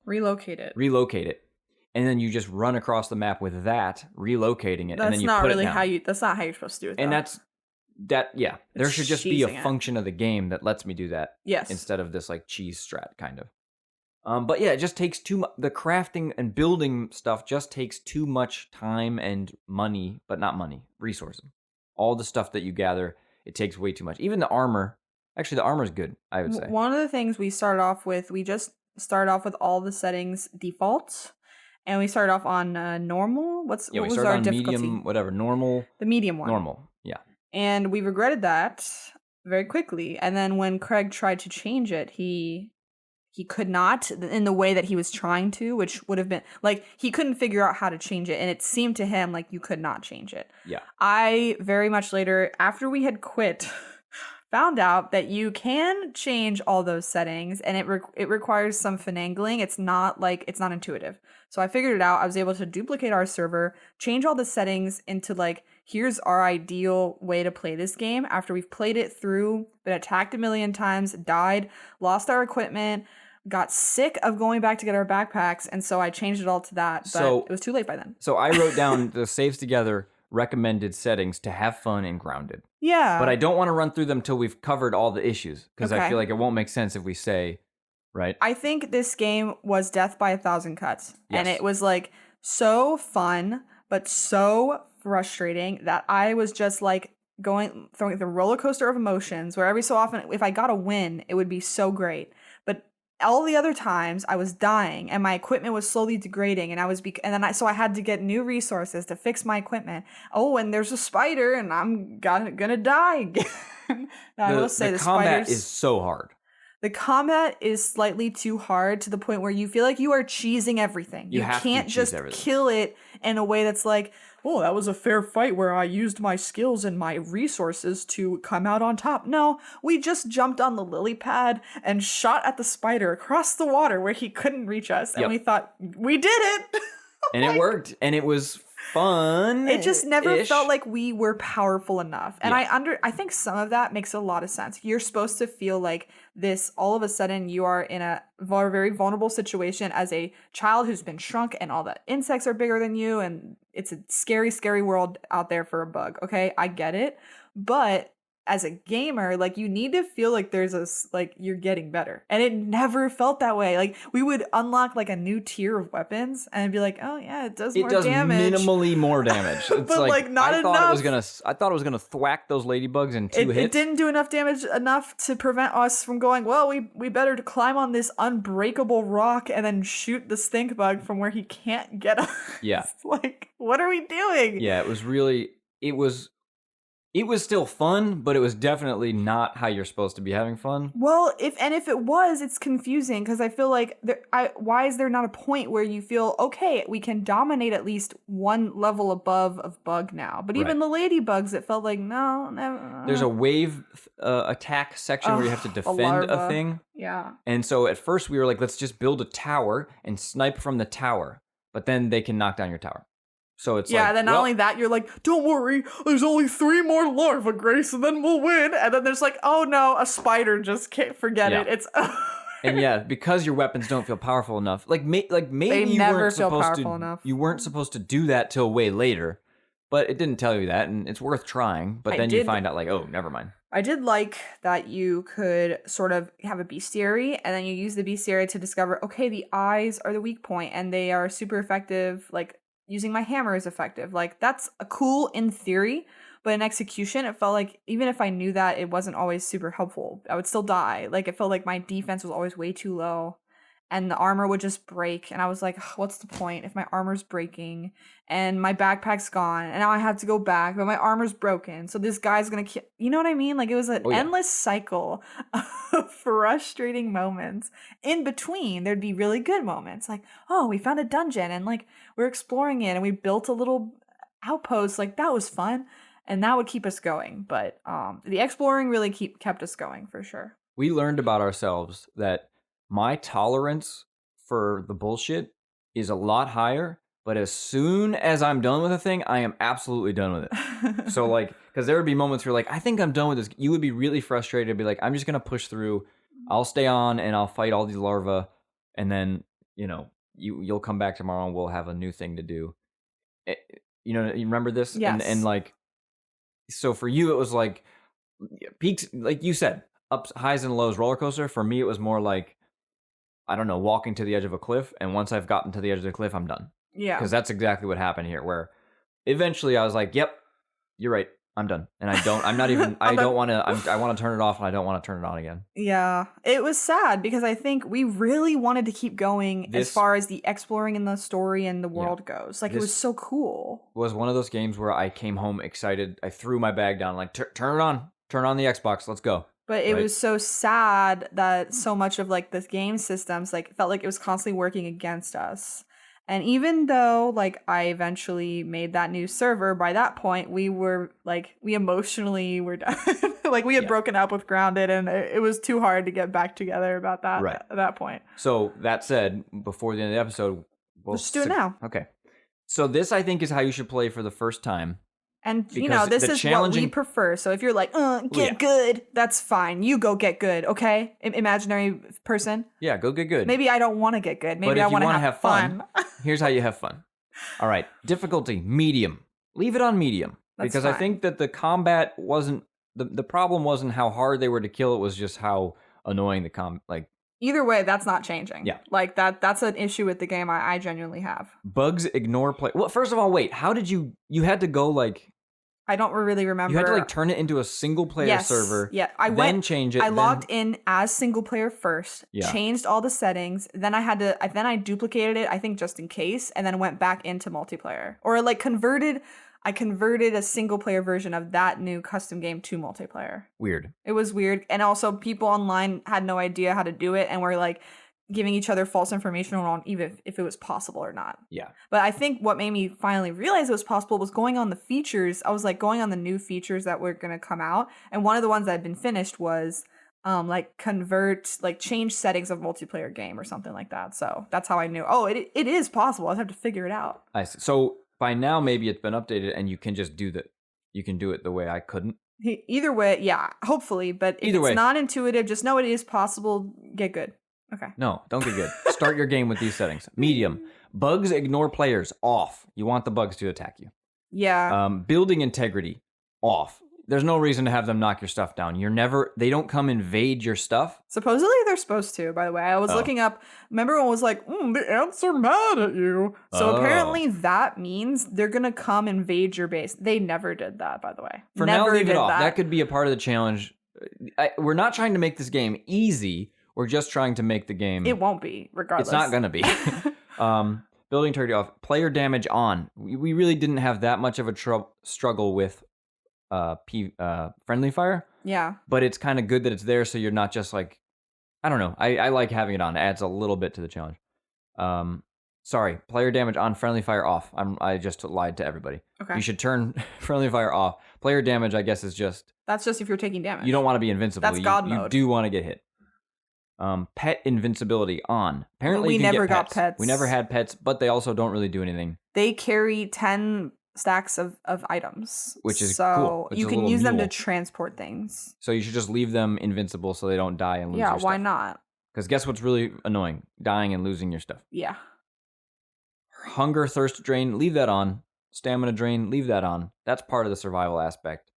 Relocate it. And then you just run across the map with that, relocating it, and then you put it down. That's not how you're supposed to do it, though. And there should just be a function of the game that lets me do that. Yes. Instead of this like cheese strat kind of. But yeah, it just takes too much. The crafting and building stuff just takes too much time and money, but not money, resources. All the stuff that you gather, it takes way too much. Even the armor. Actually, the armor is good, I would say. One of the things we started off with, we just started off with all the settings default, and we started off on normal. What was our difficulty? Medium, whatever, normal. The medium one. Normal, yeah. And we regretted that very quickly. And then when Craig tried to change it, he could not in the way that he was trying to, which would have been like he couldn't figure out how to change it. And it seemed to him like you could not change it. Yeah. I very much later, after we had quit, found out that you can change all those settings, and it requires some finagling. It's not intuitive. So I figured it out. I was able to duplicate our server, change all the settings into like, here's our ideal way to play this game after we've played it through, been attacked a million times, died, lost our equipment, got sick of going back to get our backpacks, and so I changed it all to that, but it was too late by then. So I wrote down the Saves Together recommended settings to have fun and grounded. Yeah. But I don't want to run through them till we've covered all the issues, because I feel like it won't make sense if we say, right? I think this game was death by 1,000 cuts. Yes. And it was like so fun, but so frustrating that I was just like throwing the roller coaster of emotions, where every so often, if I got a win, it would be so great. But all the other times I was dying and my equipment was slowly degrading, and so I had to get new resources to fix my equipment. Oh, and there's a spider and I'm gonna die again. I will say the combat is so hard. The combat is slightly too hard to the point where you feel like you are cheesing everything. You can't just kill it in a way that's like, oh, that was a fair fight where I used my skills and my resources to come out on top. No, we just jumped on the lily pad and shot at the spider across the water where he couldn't reach us. And we thought, we did it! And it worked. And it was fun. It just never felt like we were powerful enough. And Yeah. I think some of that makes a lot of sense. You're supposed to feel like this, all of a sudden you are in a very vulnerable situation as a child who's been shrunk and all the insects are bigger than you. And it's a scary, scary world out there for a bug. Okay, I get it. But as a gamer, like, you need to feel like there's like, you're getting better. And it never felt that way. Like, we would unlock like a new tier of weapons and be like, oh yeah, it does more damage. Minimally more damage. It's but like not I enough. I thought it was gonna thwack those ladybugs in 2 hits. It didn't do enough damage enough to prevent us from going, well, we better to climb on this unbreakable rock and then shoot the stink bug from where he can't get us. Yeah. Like, what are we doing? Yeah, it was still fun, but it was definitely not how you're supposed to be having fun. Well, if it was, it's confusing because I feel like why is there not a point where you feel, okay, we can dominate at least one level above of bug now? But even the ladybugs, it felt like, no, never. There's a wave attack section where you have to defend a thing. Yeah. And so at first we were like, let's just build a tower and snipe from the tower. But then they can knock down your tower. So it's yeah, then not only that, you're like, don't worry, there's only 3 more larvae, Grace, and then we'll win. And then there's like, oh no, a spider, just can't forget it. It's and yeah, because your weapons don't feel powerful enough. Maybe they you never weren't feel supposed powerful to. enough. You weren't supposed to do that till way later, but it didn't tell you that, and it's worth trying. But then you find out like, oh, never mind. I did like that you could sort of have a bestiary, and then you use the bestiary to discover, okay, the eyes are the weak point, and they are super effective. Like, using my hammer is effective. Like, that's a cool in theory, but in execution, it felt like even if I knew that, it wasn't always super helpful. I would still die. Like, it felt like my defense was always way too low, and the armor would just break. And I was like, what's the point if my armor's breaking and my backpack's gone and now I have to go back, but my armor's broken. So this guy's gonna kill. You know what I mean? Like, it was an endless cycle of frustrating moments. In between, there'd be really good moments. Like, oh, we found a dungeon and like we're exploring it and we built a little outpost. Like, that was fun. And that would keep us going. But the exploring really kept us going for sure. We learned about ourselves that my tolerance for the bullshit is a lot higher, but as soon as I'm done with a thing, I am absolutely done with it. So like, because there would be moments where like, I think I'm done with this. You would be really frustrated and be like, I'm just going to push through. I'll stay on and I'll fight all these larvae. And then, you know, you'll come back tomorrow and we'll have a new thing to do. You know, you remember this? Yes. And like, so for you, it was like peaks, like you said, ups, highs and lows, roller coaster. For me, it was more like, I don't know, walking to the edge of a cliff. And once I've gotten to the edge of the cliff, I'm done. Yeah. Because that's exactly what happened here, where eventually I was like, yep, you're right. I'm done. And I want to turn it off and I don't want to turn it on again. Yeah. It was sad because I think we really wanted to keep going as far as the exploring in the story and the world goes. Like, it was so cool. It was one of those games where I came home excited. I threw my bag down, like, turn it on. Turn on the Xbox. Let's go. But it was so sad that so much of like the game systems like felt like it was constantly working against us. And even though like I eventually made that new server, by that point we were like, we emotionally were done. Like, we had broken up with Grounded and it was too hard to get back together about that at that point. So that said, before the end of the episode, let's do it now. Okay. So this, I think, is how you should play for the first time. And, you know, this is what we prefer. So if you're like, get good, that's fine. You go get good, okay? Imaginary person. Yeah, go get good. Maybe I don't want to get good. Maybe I want to have fun. Here's how you have fun. All right. Difficulty, medium. Leave it on medium. That's because fine. I think that the combat wasn't... The problem wasn't how hard they were to kill. It was just how annoying the Either way, that's not changing. Yeah. Like, that's an issue with the game I genuinely have. Bugs ignore play... Well, first of all, wait. How did you... You had to go, like... I don't really remember. You had to like turn it into a single player server. Yeah, change it. I logged in as single player first, changed all the settings, then I duplicated it, I think just in case, and then went back into multiplayer. Or like I converted a single player version of that new custom game to multiplayer. Weird. It was weird. And also people online had no idea how to do it and were like giving each other false information on even if it was possible or not. Yeah. But I think what made me finally realize it was possible was going on the features. I was like going on the new features that were going to come out. And one of the ones that had been finished was change settings of multiplayer game or something like that. So that's how I knew, it is possible. I have to figure it out. I see. So by now maybe it's been updated and you can just do that. You can do it the way I couldn't. Either way, yeah, hopefully. But if it's not intuitive, just know it is possible. Get good. Okay. No, don't get good. Start your game with these settings. Medium. Bugs ignore players. Off. You want the bugs to attack you. Yeah. Building integrity. Off. There's no reason to have them knock your stuff down. They don't come invade your stuff. Supposedly they're supposed to, by the way. I was looking up, remember one was like, the ants are mad at you. So apparently that means they're going to come invade your base. They never did that, by the way. For now, leave it off. That could be a part of the challenge. We're not trying to make this game easy. We're just trying to make the game... It won't be, regardless. It's not going to be. Building integrity off. Player damage on. We really didn't have that much of a struggle with friendly fire. Yeah. But it's kind of good that it's there so you're not just like, I don't know. I like having it on. It adds a little bit to the challenge. Sorry, player damage on, friendly fire off. I just lied to everybody. Okay. You should turn friendly fire off. Player damage, I guess, is just... That's just if you're taking damage. You don't want to be invincible. That's God mode. You do want to get hit. Pet invincibility on. Apparently we never got pets. We never had pets, but they also don't really do anything. They carry 10 stacks of items. Which is cool. Which you is can use them to transport things. So you should just leave them invincible so they don't die and lose your stuff. Yeah, why not? Because guess what's really annoying? Dying and losing your stuff. Yeah. Hunger, thirst drain, leave that on. Stamina drain, leave that on. That's part of the survival aspect.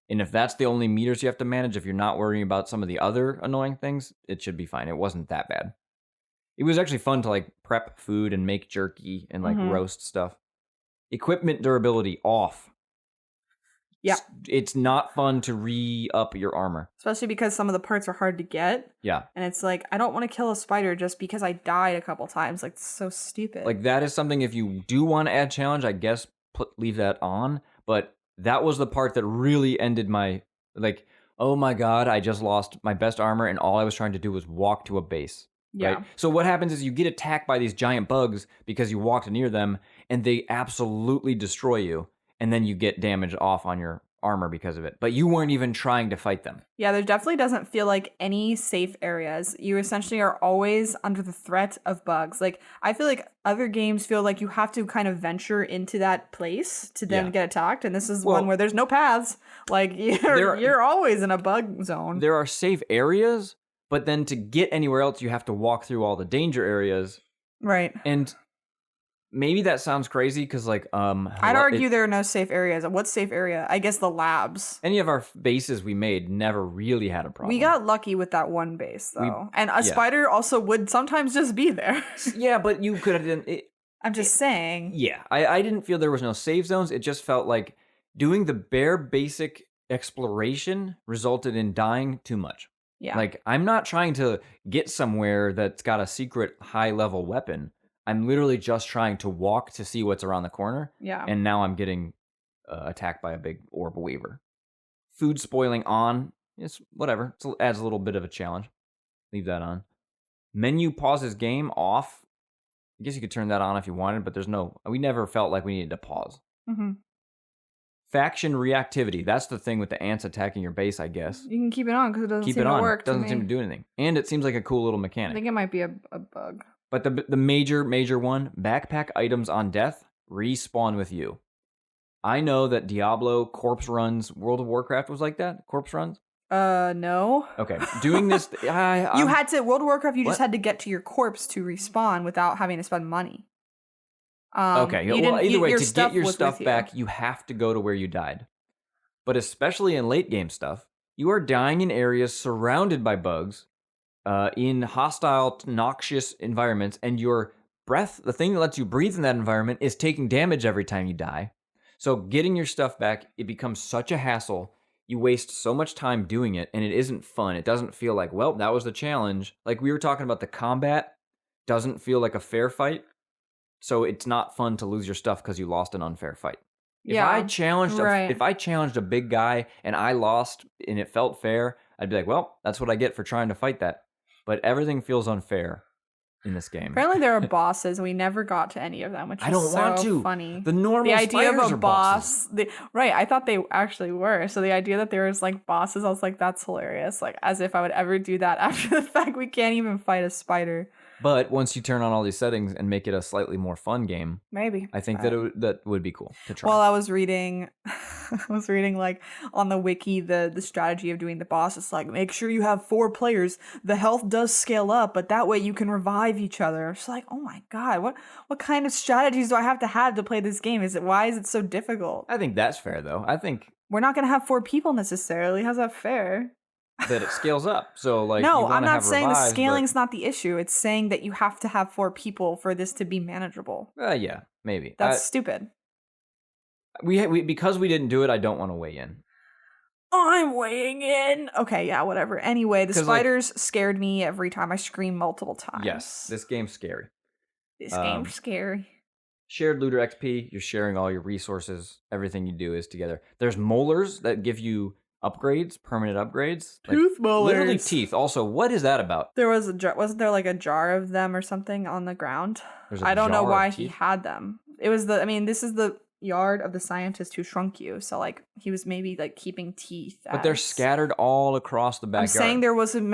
And if that's the only meters you have to manage, if you're not worrying about some of the other annoying things, it should be fine. It wasn't that bad. It was actually fun to like prep food and make jerky and like roast stuff. Equipment durability off. Yeah. It's not fun to re-up your armor. Especially because some of the parts are hard to get. Yeah. And it's like, I don't want to kill a spider just because I died a couple times. Like, it's so stupid. Like, that is something, if you do want to add challenge, I guess leave that on. But that was the part that really ended my, like, oh my god, I just lost my best armor and all I was trying to do was walk to a base. Yeah. Right? So what happens is you get attacked by these giant bugs because you walked near them and they absolutely destroy you. And then you get damage off on your armor because of it. But you weren't even trying to fight them. Yeah, there definitely doesn't feel like any safe areas. You essentially are always under the threat of bugs. Like, I feel like other games feel like you have to kind of venture into that place to then get attacked. And this is one where there's no paths. Like, you're always in a bug zone. There are safe areas, but then to get anywhere else, you have to walk through all the danger areas. Right. And maybe that sounds crazy because, like, I'd argue there are no safe areas. What's safe area? I guess the labs. Any of our bases we made never really had a problem. We got lucky with that one base, though. And a spider also would sometimes just be there. Yeah, but you could have done it. I'm just saying. Yeah, I didn't feel there was no save zones. It just felt like doing the bare basic exploration resulted in dying too much. Yeah. Like, I'm not trying to get somewhere that's got a secret high-level weapon. I'm literally just trying to walk to see what's around the corner. Yeah. And now I'm getting attacked by a big orb weaver. Food spoiling on. It's whatever. It adds a little bit of a challenge. Leave that on. Menu pauses game off. I guess you could turn that on if you wanted, but we never felt like we needed to pause. Mm-hmm. Faction reactivity. That's the thing with the ants attacking your base, I guess. You can keep it on because it doesn't seem to work. It doesn't seem to do anything. And it seems like a cool little mechanic. I think it might be a bug. But the major one, backpack items on death, respawn with you. I know that Diablo, corpse runs, World of Warcraft was like that? Corpse runs? No. Okay. Doing this... you had to... World of Warcraft, you just had to get to your corpse to respawn without having to spend money. Okay. Well, either way, to get your stuff back, you have to go to where you died. But especially in late game stuff, you are dying in areas surrounded by bugs, in hostile, noxious environments, and your breath, the thing that lets you breathe in that environment, is taking damage every time you die. So getting your stuff back, it becomes such a hassle. You waste so much time doing it, and it isn't fun. It doesn't feel like, well, that was the challenge. Like we were talking about, the combat doesn't feel like a fair fight. So it's not fun to lose your stuff because you lost an unfair fight. If I challenged a big guy and I lost and it felt fair, I'd be like, well, that's what I get for trying to fight that. But everything feels unfair in this game. Apparently there are bosses. We never got to any of them, which is so funny. The normal idea of a boss. Right, I thought they actually were. So the idea that there was like bosses, I was like, that's hilarious. Like as if I would ever do that after the fact we can't even fight a spider. But once you turn on all these settings and make it a slightly more fun game, Maybe. I think that would be cool to try. Well, I was reading like on the wiki the strategy of doing the boss. It's like, make sure you have 4 players. The health does scale up, but that way you can revive each other. It's like, oh my god, what kind of strategies do I have to play this game? Why is it so difficult? I think that's fair though. I think we're not gonna have 4 people necessarily. How's that fair? That it scales up. So like, no, you I'm not saying revives, the scaling's not the issue. It's saying that you have to have 4 people for this to be manageable. Yeah, maybe. That's stupid. We because we didn't do it, I don't want to weigh in. I'm weighing in. Okay, yeah, whatever. Anyway, the spiders scared me every time I screamed multiple times. Yes, this game's scary. This game's scary. Shared looter XP, you're sharing all your resources. Everything you do is together. There's molars that give you upgrades, permanent upgrades. Tooth molars. Literally teeth. Also, what is that about? There was wasn't there like a jar of them or something on the ground? I don't know why he had them. It was this is the yard of the scientist who shrunk you. So like he was maybe like keeping teeth. But they're scattered all across the backyard. I'm saying there was an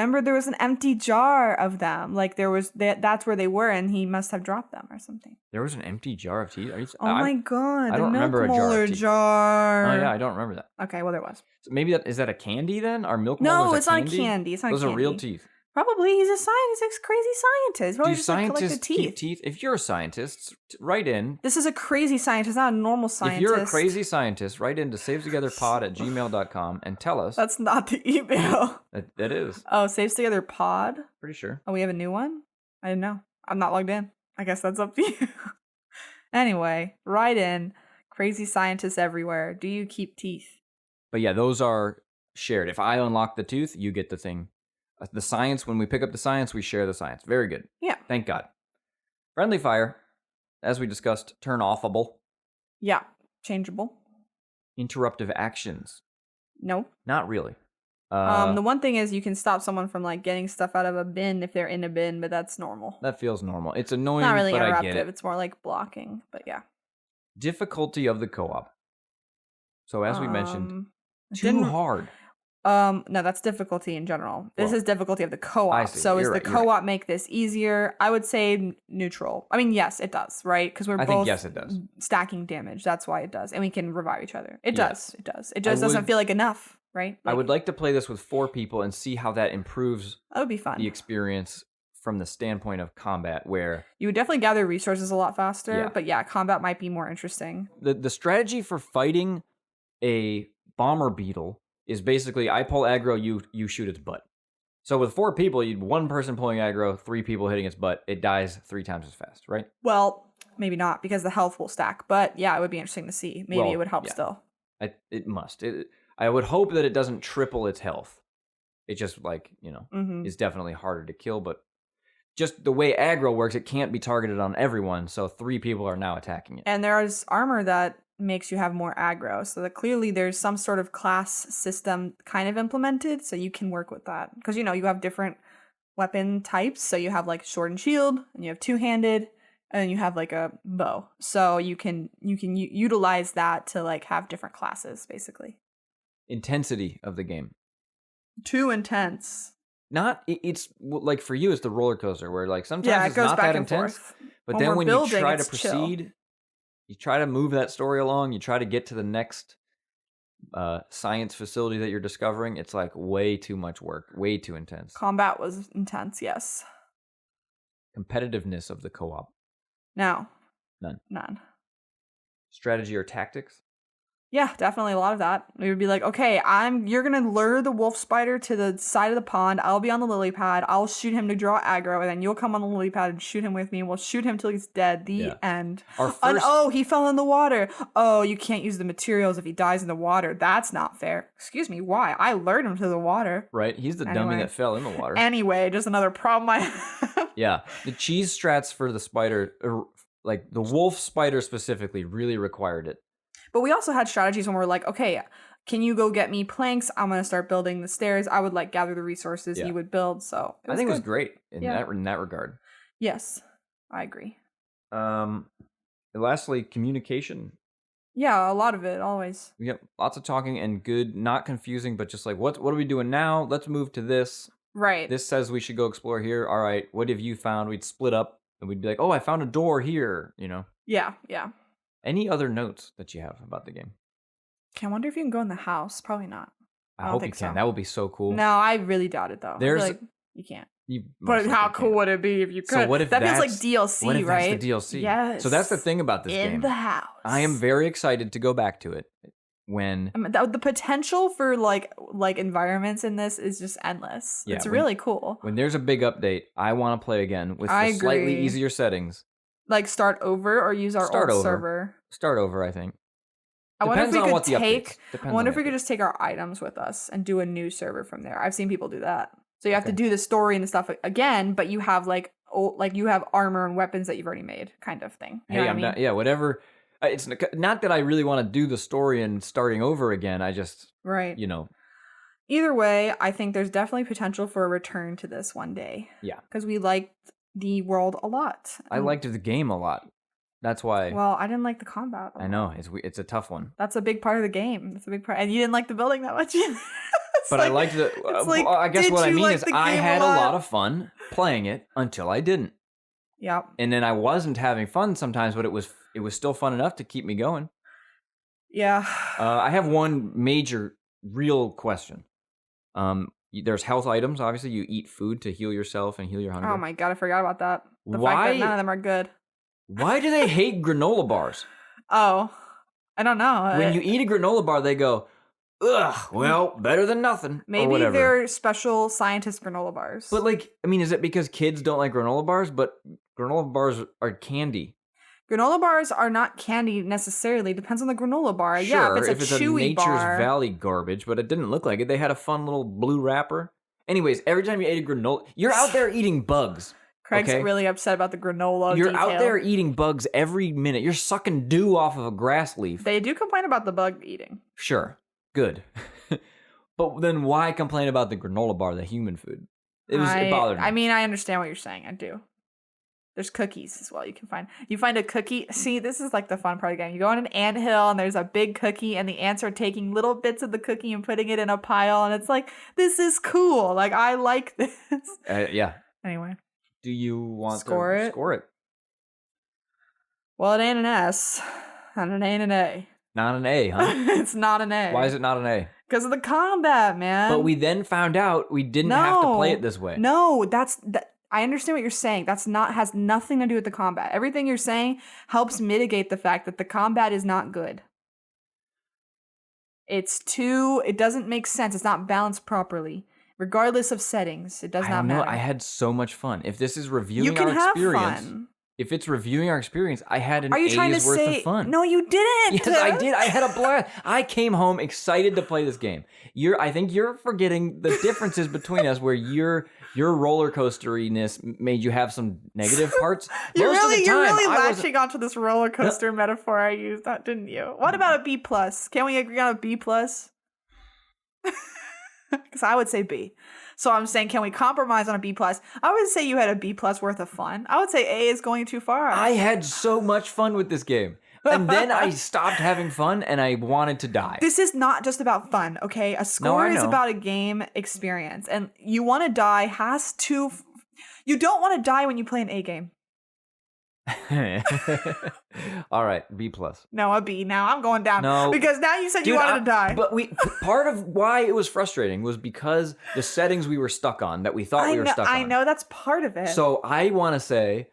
empty jar of them. Like that's where they were, and he must have dropped them or something. There was an empty jar of teeth? Oh my god. I don't remember a jar. Oh yeah, I don't remember that. Okay, well there was. So maybe is that a candy then? Are milk molars No, it's not a candy? candy. It's not Those a candy. are real teeth. Probably. He's a scientist. He's a crazy scientist. Do scientists keep teeth? If you're a scientist, write in. This is a crazy scientist, not a normal scientist. If you're a crazy scientist, write in to savetogetherpod@gmail.com and tell us. That's not the email. That is. Oh, Saves Together Pod? Pretty sure. Oh, we have a new one? I didn't know. I'm not logged in. I guess that's up to you. Anyway, write in. Crazy scientists everywhere. Do you keep teeth? But yeah, those are shared. If I unlock the tooth, you get the thing. The science, when we pick up the science, we share the science. Very good. Yeah. Thank God. Friendly fire, as we discussed, turn offable. Yeah. Changeable. Interruptive actions. No. Not really. The one thing is you can stop someone from like getting stuff out of a bin if they're in a bin, but that's normal. That feels normal. It's annoying, not really but interruptive. I get it. It's more like blocking, but yeah. Difficulty of the co-op. So as we mentioned, too hard. No, that's difficulty in general. This is difficulty of the co-op. So is the co-op make this easier? I would say neutral. I mean, yes, it does, right? Because we're both yes, it does. Stacking damage. That's why it does. And we can revive each other. It does. It does. It just doesn't feel like enough, right? I would like to play this with 4 people and see how that improves that would be fun. The experience from the standpoint of combat, where you would definitely gather resources a lot faster. But yeah, combat might be more interesting. The strategy for fighting a bomber beetle is basically I pull aggro, you shoot its butt. So with 4 people, you'd 1 person pulling aggro, 3 people hitting its butt. It dies 3 times as fast, right? Well, maybe not because the health will stack. But yeah, it would be interesting to see. Maybe it would help still. It must. I would hope that it doesn't triple its health. It just is definitely harder to kill. But just the way aggro works, it can't be targeted on everyone. So 3 people are now attacking it. And there's armor that makes you have more aggro, so that clearly there's some sort of class system kind of implemented, so you can work with that because you have different weapon types. So you have like sword and shield, and you have 2-handed, and you have like a bow. So you can utilize that to like have different classes basically. Intensity of the game. Too intense. It's like for you, it's the roller coaster where like sometimes it goes it's not back that and intense, forth. but then when you try to Chill. proceed. You try to move that story along. You try to get to the next science facility that you're discovering. It's like way too much work, way too intense. Combat was intense, yes. Competitiveness of the co-op. No. None. Strategy or tactics? Yeah, definitely a lot of that. We would be like, okay, you're gonna lure the wolf spider to the side of the pond. I'll be on the lily pad. I'll shoot him to draw aggro, and then you'll come on the lily pad and shoot him with me. And we'll shoot him till he's dead. The end. He fell in the water. Oh, you can't use the materials if he dies in the water. That's not fair. Excuse me, why? I lured him to the water. Right, he's the dummy that fell in the water. Anyway, just another problem I have. Yeah, the cheese strats for the spider, like the wolf spider specifically, really required it. But we also had strategies when we're like, okay, can you go get me planks? I'm going to start building the stairs. I would like gather the resources you would build. So I think it was great in that regard. Yes, I agree. Lastly, communication. Yeah, a lot of it, always. Yep, lots of talking and good, not confusing, but just like, what are we doing now? Let's move to this. Right. This says we should go explore here. All right, what have you found? We'd split up and we'd be like, oh, I found a door here, you know? Yeah. Any other notes that you have about the game? Okay, I wonder if you can go in the house. Probably not. I don't hope you think can. so. That would be so cool. No, I really doubt it, though. I feel There's- like you can't. You But most how likely cool can't. would it be if you could? So what if that feels like that's- DLC, What if right? that's the DLC? Yes. So that's the thing about this game. In the house. I am very excited to go back to it when... I mean, the potential for like environments in this is just endless. Yeah, It's when- really cool. When there's a big update, I want to play again with I the slightly agree. easier settings. Like start over or use our Start old over. server. Start over, I think. I wonder if Depends we on what could the take. updates. I Depends wonder on if we the could just take our items with us and do a new server from there. I've seen people do that. So you have to Okay. do the story and stuff again, but you have like you have armor and weapons that you've already made, kind of thing. You know Hey, what I I'm mean? not, yeah, whatever. It's not that I really want to do the story and starting over again. I just, Right. you know, Either way, I think there's definitely potential for a return to this one day. Yeah. Because we liked the world a lot. I liked the game a lot. That's why. Well, I didn't like the combat. I know it's a tough one. That's a big part of the game. That's a big part. And you didn't like the building that much either. It's But I liked the. like, I guess did what I you mean like is the I game a had a lot? lot of fun playing it until I didn't, Yep. and then I wasn't having fun sometimes, but it was still fun enough to keep me going. Yeah. I have one major, real question. There's health items. Obviously, you eat food to heal yourself and heal your hunger. Oh my god, I forgot about that. The fact Why- that none of them are good. Why do they hate granola bars? Oh, I don't know. When you eat a granola bar, they go, ugh, well, better than nothing. Or Maybe whatever. they're special scientist granola bars. But like, I mean, is it because kids don't like granola bars? But granola bars are candy. Granola bars are not candy necessarily. Depends on the granola bar. Sure, Yeah, if it's a chewy Nature's bar. Valley garbage, but it didn't look like it. They had a fun little blue wrapper. Anyways, every time you ate a granola, you're out there eating bugs. Craig's okay? really upset about the granola You're detail. out there eating bugs every minute. You're sucking dew off of a grass leaf. They do complain about the bug eating. Sure, good. But then why complain about the granola bar, the human food? It bothered me. I mean, I understand what you're saying. I do. There's cookies as well. You find a cookie. See, this is like the fun part of the game. You go on an anthill and there's a big cookie, and the ants are taking little bits of the cookie and putting it in a pile, and it's like, this is cool. Like, I like this. Yeah. Anyway. Do you want Score to it? score it? Well, it ain't an S, and it ain't an A. Not an A, huh? It's not an A. Why is it not an A? Because of the combat, man. But we then found out we didn't have to play it this way. No, I understand what you're saying. Has nothing to do with the combat. Everything you're saying helps mitigate the fact that the combat is not good. It doesn't make sense. It's not balanced properly. Regardless of settings, it does I not don't know. matter. I had so much fun. If this is you reviewing can our have experience, fun. if it's reviewing our experience, I had an Are you trying to A's worth say of fun. No, you didn't. Yes, I did. I had a blast. I came home excited to play this game. I think you're forgetting the differences between us, where your roller coasteriness made you have some negative parts. You're Most of the really time, I wasn't- latching onto this roller coaster metaphor I used, didn't you? What about a B plus? Can we agree on a B plus? Because I would say B. So I'm saying, can we compromise on a B plus? I would say you had a B plus worth of fun. I would say A is going too far. I had so much fun with this game. And then I stopped having fun and I wanted to die. This is not just about fun, okay? A score I is know. about a game experience. And you want to die you don't want to die when you play an A game. All right, B plus. No, a B. Now I'm going down. No. Because now you said Dude, you wanted to die. But part of why it was frustrating was because the settings we were stuck on that we thought we were stuck on. I know that's part of it. So I want to say,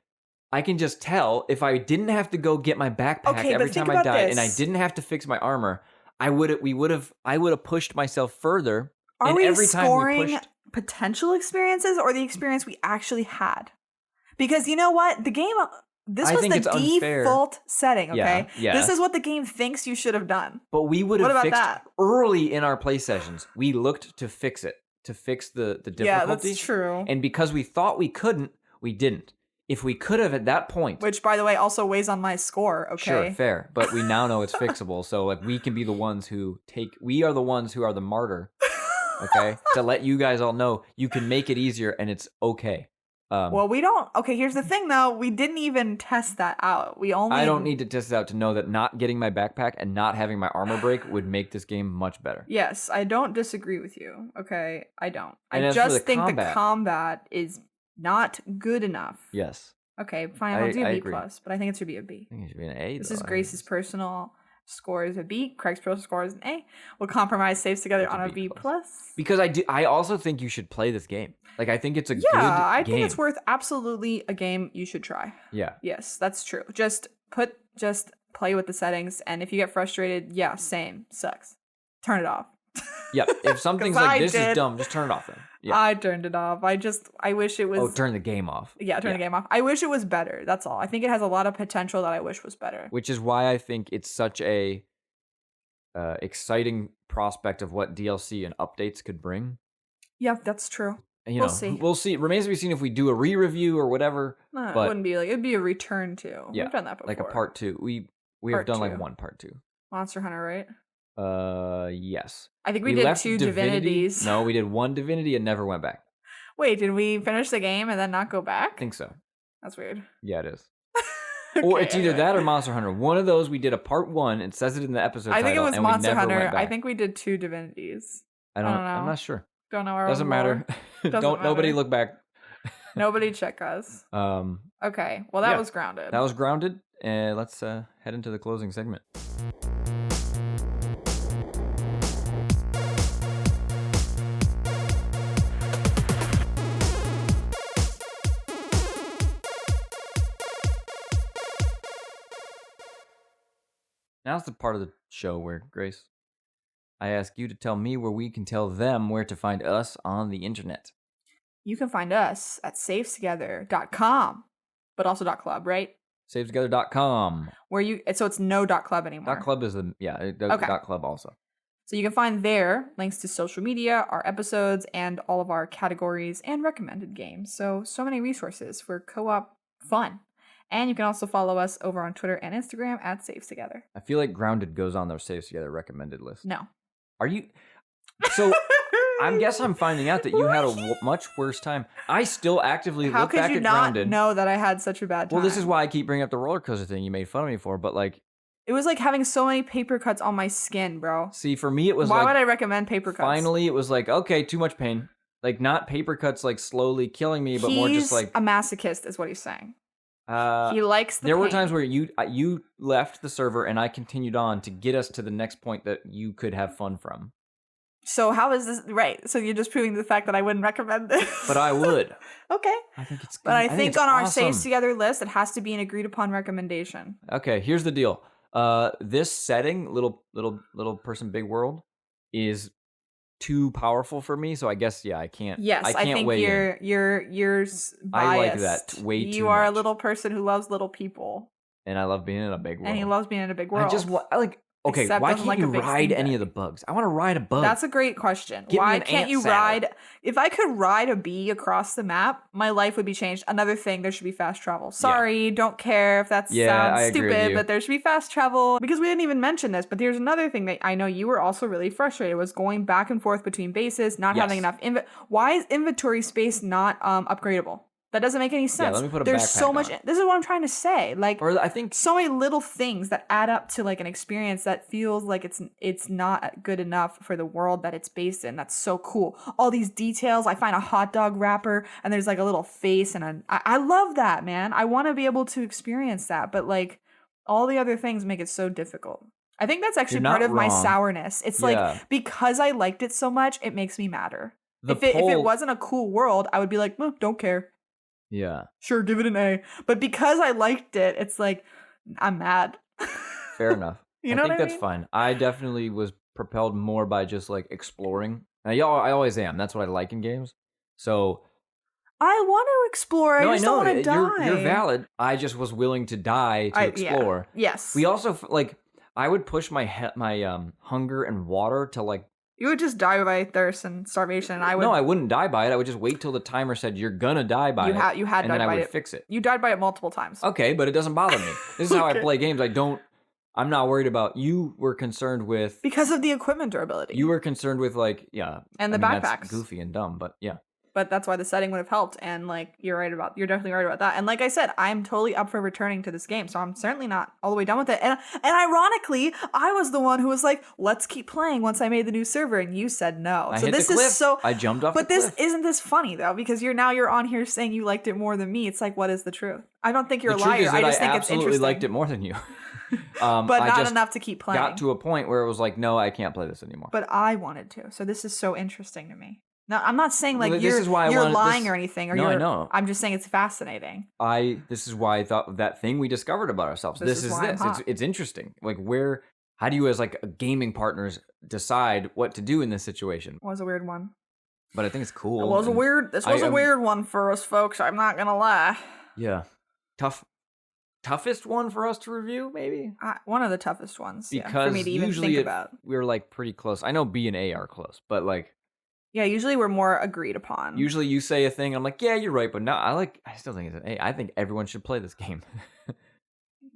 I can just tell if I didn't have to go get my backpack Okay, every but think time I about died, and I this. didn't have to fix my armor, I would have pushed myself further. Are and we every time scoring we pushed, potential experiences or the experience we actually had? Because you know what? The game, this I was think the it's unfair. default setting, okay? Yeah. This is what the game thinks you should have done. but we would What have about fixed that? early in our play sessions. We looked to fix it, to fix the difficulty. Yeah, that's true. And because we thought we couldn't, we didn't. If we could have at that point, Which, by the way, also weighs on my score, okay? sure, fair. But we now know it's fixable. So like we can be the ones who we are the ones who are the martyr. Okay? To let you guys all know you can make it easier and it's okay. Well, we don't. Okay, here's the thing, though. We didn't even test that out. I don't need to test it out to know that not getting my backpack and not having my armor break would make this game much better. Yes, I don't disagree with you. Okay, I don't. And I just think the combat is not good enough. Yes. Okay, fine. I'll do a B+, agree. But I think it should be a B. I think it should be an A. This is Grace's personal score is a B. Craig's personal score is an A. We'll compromise saves together on a B+. Because I also think you should play this game. Like, I think it's a good game. Yeah, I think it's worth absolutely a game you should try. Yeah. Yes, that's true. Just play with the settings, and if you get frustrated, yeah, same. Sucks. Turn it off. Yeah, if something's like this is dumb, just turn it off then. Yeah. I turned it off. I wish it was... Oh, turn the game off. Yeah, turn the game off. I wish it was better. That's all. I think it has a lot of potential that I wish was better. Which is why I think it's such a exciting prospect of what DLC and updates could bring. Yeah, that's true. We'll see. We'll see. It remains to be seen if we do a re-review or whatever. No, it wouldn't be like... It'd be a return to. Yeah, we've done that before. Like a part 2. We have done like one part 2. Monster Hunter, right? Yes. I think we did 2 divinities. No, we did 1 divinity and never went back. Wait, did we finish the game and then not go back? I think so. That's weird. Yeah, it is. Okay, or it's either that or Monster Hunter. One of those we did a part 1. It says it in the episode title. I think it was Monster Hunter. I think we did 2 divinities. I don't know. I'm not sure. Don't know. Our Doesn't matter. Nobody look back. Nobody check us. Okay. Well, that was Grounded. That was Grounded. And let's head into the closing segment. Now's the part of the show where, Grace, I ask you to tell me where we can tell them where to find us on the internet. You can find us at savetogether.com, but also .club, right? Savetogether.com. So it's no .club anymore. .club is okay. .club also. So you can find there links to social media, our episodes, and all of our categories and recommended games. So many resources for co-op fun. And you can also follow us over on Twitter and Instagram at Saves Together. I feel like Grounded goes on their Saves Together recommended list. No. Are you? So I'm finding out that you had a much worse time. I still actively look back at Grounded. How could you not know that I had such a bad time? Well, this is why I keep bringing up the roller coaster thing you made fun of me for, but like... It was like having so many paper cuts on my skin, bro. See, for me, it was Why would I recommend paper cuts? Finally, it was like, okay, too much pain. Like, not paper cuts like slowly killing me, but more just like... He's a masochist is what he's saying. He likes the There pain. were times where you left the server and I continued on to get us to the next point that you could have fun from. So how is this right? So you're just proving the fact that I wouldn't recommend this. But I would. Okay. I think it's good. But I think on our Saves Together list, it has to be an agreed upon recommendation. Okay, here's the deal. This setting, little person, big world, is too powerful for me. So I guess I can't. Yes, I think you're biased. I like that way too much. You are a little person who loves little people, and I love being in a big world. And he loves being in a big world. I like. Okay, why can't you ride any of the bugs? I want to ride a bug. That's a great question. Why can't you ride? If I could ride a bee across the map, my life would be changed. Another thing, there should be fast travel. Sorry, don't care if that sounds stupid, but there should be fast travel. Because we didn't even mention this, but here's another thing that I know you were also really frustrated was going back and forth between bases, not having enough Why is inventory space not upgradable? That doesn't make any sense. Yeah, let me put a There's so much. This is what I'm trying to say. Like, or I think so many little things that add up to like an experience that feels like it's not good enough for the world that it's based in. That's so cool. All these details. I find a hot dog wrapper and there's like a little face and I love that, man. I want to be able to experience that, but like all the other things make it so difficult. I think that's actually part of my sourness. It's like because I liked it so much, it makes me madder. If it wasn't a cool world, I would be like, don't care. Yeah. Sure, give it an A. But because I liked it, it's like, I'm mad. Fair enough. You know what I mean? That's fine. I definitely was propelled more by just like exploring. And I always am. That's what I like in games. So I want to explore. I just don't want to die. You're valid. I just was willing to die to explore. Yeah. Yes. We also like I would push my hunger and water to like. You would just die by thirst and starvation. And No, I wouldn't die by it. I would just wait till the timer said you're gonna die by it. You had and died then by I would it. fix it. You died by it multiple times. Okay, but it doesn't bother me. This is how I play games. I'm not worried about. You were concerned with because of the equipment durability. You were concerned with like and the backpacks. That's goofy and dumb, but yeah. but that's why the setting would have helped. And like, you're definitely right about that. And like I said, I'm totally up for returning to this game, so I'm certainly not all the way done with it. And ironically, I was the one who was like, let's keep playing once I made the new server, and you said no. I jumped off. But isn't this funny though? Because you're on here saying you liked it more than me. It's like, what is the truth? I don't think you're a liar. I just think it's interesting. I absolutely liked it more than you. But not enough to keep playing. Got to a point where it was like, no, I can't play this anymore. But I wanted to. So this is so interesting to me. Now, I'm not saying like you're lying or anything. Or I know. I'm just saying it's fascinating. This is why I thought that thing we discovered about ourselves. This is it's interesting. Like how do you as like gaming partners decide what to do in this situation? It was a weird one. But I think it's cool. This was a weird one for us folks. I'm not going to lie. Yeah. Toughest one for us to review, maybe? One of the toughest ones, because for me to even think about. We're like pretty close. I know B and A are close, but like... Yeah, usually we're more agreed upon. Usually you say a thing, I'm like, yeah, you're right, but no, I still think it's an A. I think everyone should play this game.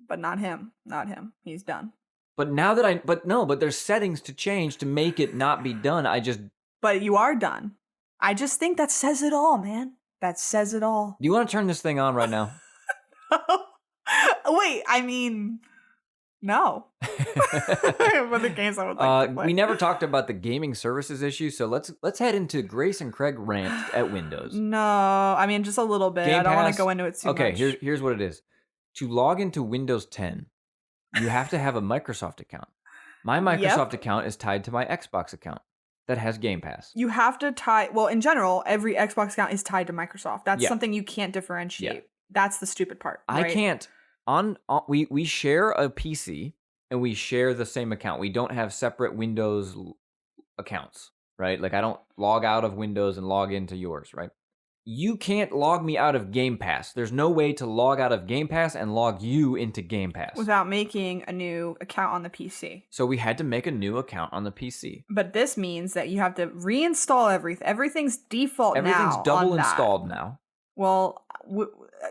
But not him. Not him. He's done. But but there's settings to change to make it not be done. But you are done. I just think that says it all, man. That says it all. Do you want to turn this thing on right now? Wait, I mean, no. But the games I would like to play. We never talked about the gaming services issue, so let's head into Grace and Craig rant at Windows. No, I mean just a little bit. I don't want to go into it too much. Okay, here's what it is. To log into Windows 10, you have to have a Microsoft account. My Microsoft account is tied to my Xbox account that has Game Pass. You have to in general, every Xbox account is tied to Microsoft. That's something you can't differentiate. Yeah. That's the stupid part. Right? I can't. We share a PC and we share the same account. We don't have separate Windows accounts, right? Like I don't log out of Windows and log into yours, right? You can't log me out of Game Pass. There's no way to log out of Game Pass and log you into Game Pass without making a new account on the PC. So we had to make a new account on the PC. But this means that you have to reinstall everything. Everything's default now. Everything's double installed now. Well,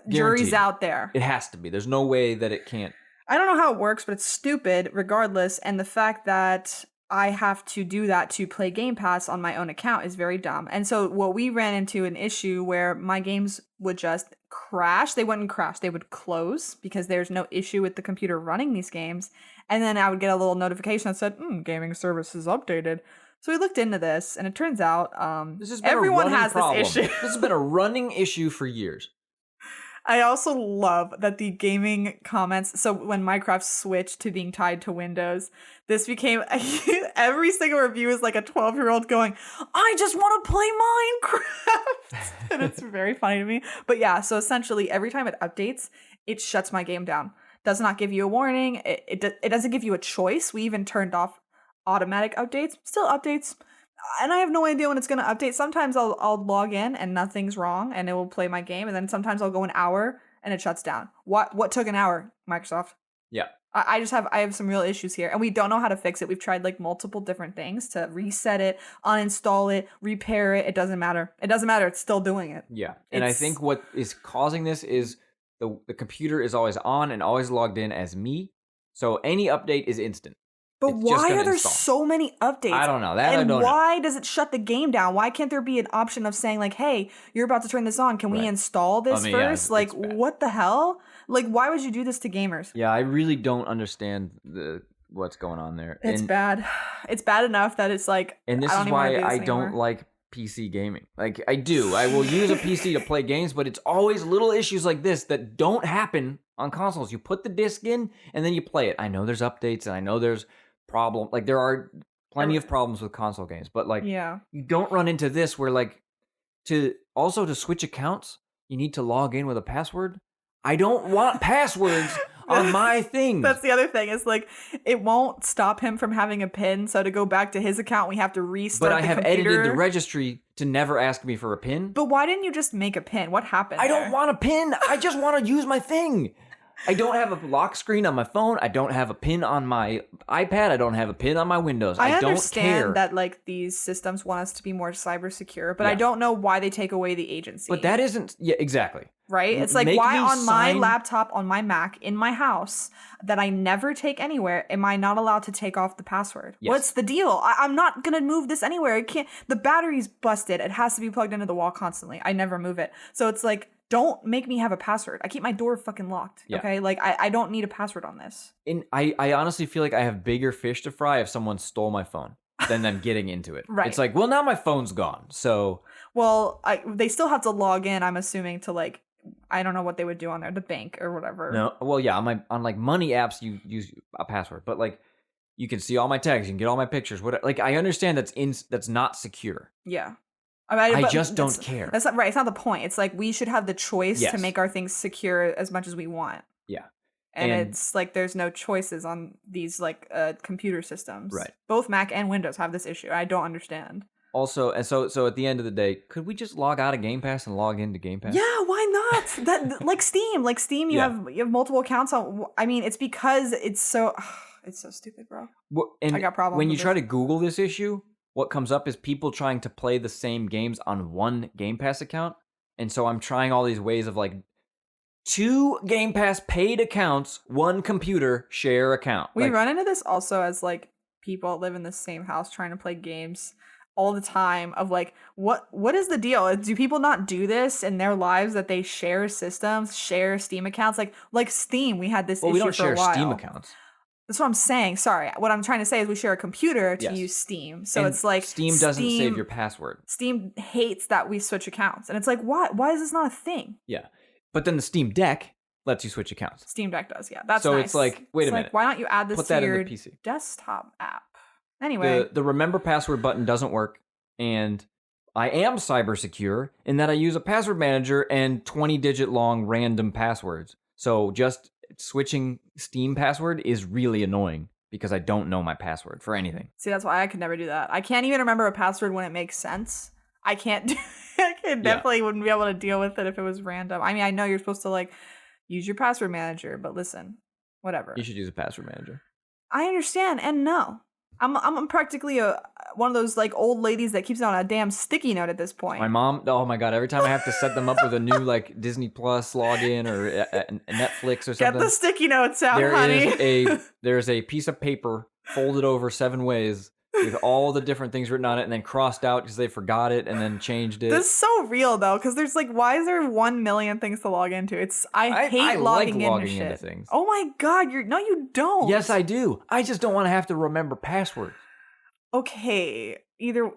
jury's out there. It has to be. There's no way that it can't. I don't know how it works, but it's stupid regardless. And the fact that I have to do that to play Game Pass on my own account is very dumb. And so what we ran into an issue where my games would just crash. They wouldn't crash. They would close because there's no issue with the computer running these games. And then I would get a little notification that said, gaming services updated. So we looked into this, and it turns out everyone has this issue. This has been a running issue for years. I also love that the gaming comments, so when Minecraft switched to being tied to Windows, this became, every single review is like a 12-year-old going, I just want to play Minecraft. And it's very funny to me. But yeah, so essentially every time it updates, it shuts my game down. Does not give you a warning. It doesn't give you a choice. We even turned off automatic updates, still updates, and I have no idea when it's going to update. Sometimes I'll log in and nothing's wrong and it will play my game, and then sometimes I'll go an hour and it shuts down. What took an hour, Microsoft? Yeah. I have some real issues here, and we don't know how to fix it. We've tried like multiple different things to reset it, uninstall it, repair it. It doesn't matter. It's still doing it. Yeah. And I think what is causing this is the computer is always on and always logged in as me. So any update is instant. But why are there so many updates? I don't know. Why does it shut the game down? Why can't there be an option of saying like, hey, you're about to turn this on. Can we install this first? Like, what the hell? Like, why would you do this to gamers? Yeah, I really don't understand what's going on there. It's bad. It's bad enough that it's like, and this is why I don't like PC gaming. Like, I do. I will use a PC to play games, but it's always little issues like this that don't happen on consoles. You put the disc in and then you play it. I know there's updates and I know there's problem, like there are plenty of problems with console games, but like you don't run into this where like to switch accounts you need to log in with a password. I don't want passwords on my thing. That's the other thing, is like it won't stop him from having a PIN, so to go back to his account we have to restart the computer. But I have edited the registry to never ask me for a PIN. But why didn't you just make a PIN? What happened? I don't want a PIN. I just want to use my thing. I don't have a lock screen on my phone. I don't have a PIN on my iPad. I don't have a PIN on my Windows. I don't care. I understand that like these systems want us to be more cyber secure, but I don't know why they take away the agency. But that isn't, exactly. Right? It's like, Make why me on my sign- laptop, on my Mac, in my house, that I never take anywhere, am I not allowed to take off the password? Yes. What's the deal? I'm not going to move this anywhere. I can't. The battery's busted. It has to be plugged into the wall constantly. I never move it. So it's like, don't make me have a password. I keep my door fucking locked. Yeah. Okay? Like, I don't need a password on this. And I honestly feel like I have bigger fish to fry if someone stole my phone than them getting into it. Right. It's like, well, now my phone's gone. So, Well, they still have to log in, I'm assuming, to like, I don't know what they would do on there, the bank or whatever. no. Well, yeah, on like money apps, you use a password, but like you can see all my tags, you can get all my pictures. What? Like, I understand that's not secure. Yeah. I but just don't care. That's not right. It's not the point. It's like we should have the choice to Yes. make our things secure as much as we want. Yeah. And And- it's like there's no choices on these like computer systems. Right. Both Mac and Windows have this issue. I don't understand. Also, and so at the end of the day, could we just log out of Game Pass and log into Game Pass? Yeah, why not? That like Steam, you Yeah. have multiple accounts on. I mean, it's because it's so stupid, bro. And I got problems when you with try to Google this issue, what comes up is people trying to play the same games on one Game Pass account. And so I'm trying all these ways of like 2 Game Pass paid accounts, 1 computer share account. We Like, run into this also as like people that live in the same house trying to play games all the time of like what is the deal? Do people not do this in their lives that they share systems, share Steam accounts? Like Steam, we had this well, issue we don't for share a while. Steam accounts. That's what I'm saying. Sorry. What I'm trying to say is we share a computer to Yes. use Steam. So And it's like Steam doesn't save your password. Steam hates that we switch accounts. And it's like, why? Why is this not a thing? Yeah. But then the Steam Deck lets you switch accounts. Steam Deck does, yeah. That's So nice. it's like, wait a minute. Like, why don't you add this Put to that in your the PC. desktop app? Anyway. The remember password button doesn't work, and I am cyber secure in that I use a password manager and 20-digit long random passwords. So just switching Steam password is really annoying because I don't know my password for anything. See, that's why I could never do that. I can't even remember a password when it makes sense. I can't do I definitely wouldn't be able to deal with it if it was random. I mean, I know you're supposed to like use your password manager, but listen, whatever. You should use a password manager. I understand, and no. I'm practically one of those like old ladies that keeps it on a damn sticky note at this point. My mom, oh my God, every time I have to set them up with a new like Disney Plus login or a Netflix or something. Get the sticky notes out, honey. There's a piece of paper folded over 7 ways with all the different things written on it and then crossed out because they forgot it and then changed it. This is so real though, because there's like, why is there 1 million things to log into? I hate logging into shit. Things. Oh my God, no, you don't. Yes, I do. I just don't want to have to remember passwords. Okay,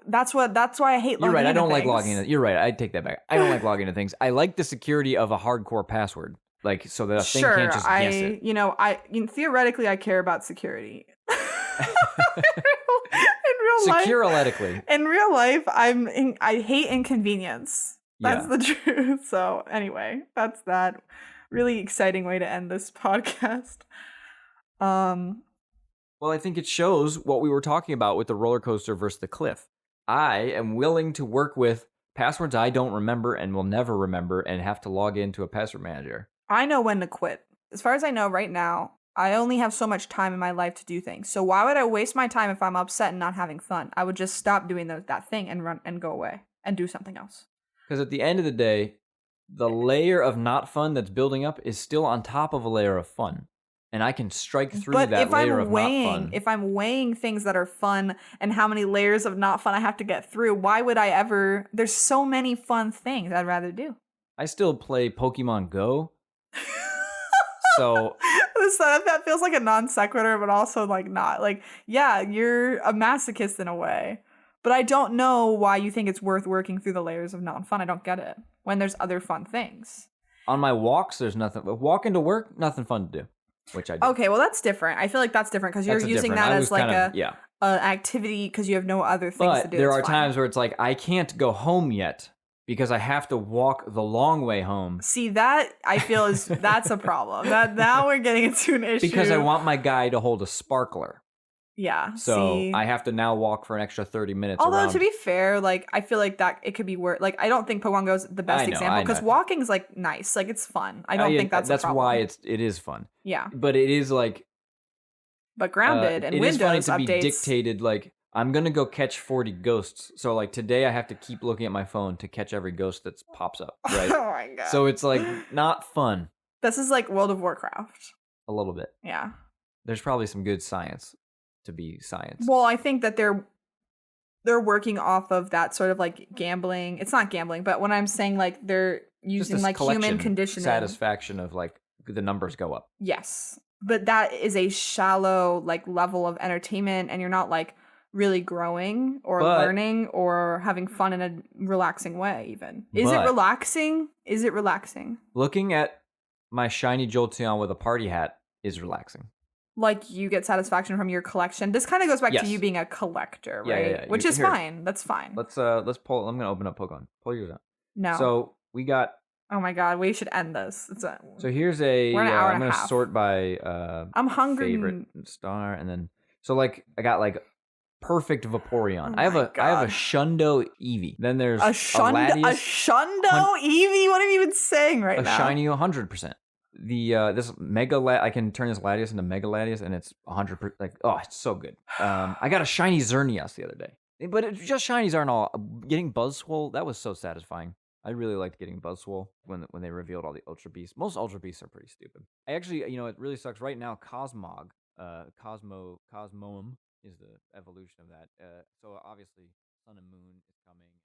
that's why I hate logging into You're right. I don't like things. logging into. You're right. I take that back. I don't like logging into things. I like the security of a hardcore password, like so that a thing can't just guess it. Theoretically, I care about security. In real life, Secure-etically. in real life, I hate inconvenience. That's Yeah. the truth. So anyway, that's that. Really exciting way to end this podcast. Well, I think it shows what we were talking about with the roller coaster versus the cliff. I am willing to work with passwords I don't remember and will never remember and have to log into a password manager. I know when to quit. As far as I know right now, I only have so much time in my life to do things. So why would I waste my time if I'm upset and not having fun? I would just stop doing that thing and run and go away and do something else. Because at the end of the day, the layer of not fun that's building up is still on top of a layer of fun. And I can strike through that layer of not fun. If I'm weighing things that are fun and how many layers of not fun I have to get through, why would I ever? There's so many fun things I'd rather do. I still play Pokemon Go. So that feels like a non sequitur, but also like not. Like, yeah, you're a masochist in a way. But I don't know why you think it's worth working through the layers of non-fun. I don't get it. When there's other fun things. on my walks, there's nothing. Walking to work, nothing fun to do. Which I do. Okay, well that's different. I feel like that's different because you're using that as like an activity because you have no other things to do. But there are times where it's like I can't go home yet because I have to walk the long way home. See, that I feel that's a problem. That now we're getting into an issue. Because I want my guy to hold a sparkler. Yeah. So I have to now walk for an extra 30 minutes. Although to be fair, like I feel like that it could be worse. Like I don't think Pokemon Go is the best example because walking's like nice, like it's fun. I don't think that's a problem. Why it is fun. Yeah. But it is like. But Grounded and it Windows is funny to updates. be dictated like, I'm gonna go catch 40 ghosts. So like today, I have to keep looking at my phone to catch every ghost that pops up. Right. Oh my god. So it's like not fun. This is like World of Warcraft. A little bit. Yeah. There's probably some good science to be science. Well, I think that they're working off of that sort of like gambling. It's not gambling, but when I'm saying like they're using Just like human conditioning. satisfaction of like the numbers go up. Yes. But that is a shallow like level of entertainment, and you're not like really growing or learning or having fun in a relaxing way even. Is it relaxing? Is it relaxing? Looking at my shiny Jolteon with a party hat is relaxing. Like you get satisfaction from your collection. This kind of goes back to you being a collector, right? Yeah. Which is fine. That's fine. Let's pull. I'm gonna open up Pokemon. Pull yours out. No. So we got. Oh my god, we should end this. So here's a. We're an hour I'm and a gonna half. sort by. I'm hungry. Favorite star, and then so like I got like perfect Vaporeon. Oh I have my a Shundo Eevee. Then there's a Shundo Eevee. What are you even saying right now? A shiny 100%. The this I can turn this Latias into Mega Latias, and it's 100%. Like it's so good. I got a shiny Xerneas the other day, but just shinies aren't all. Getting Buzzwole, that was so satisfying. I really liked getting Buzzwole when they revealed all the Ultra Beasts. Most Ultra Beasts are pretty stupid. I actually, it really sucks right now. Cosmoem is the evolution of that. So obviously, Sun and Moon is coming, and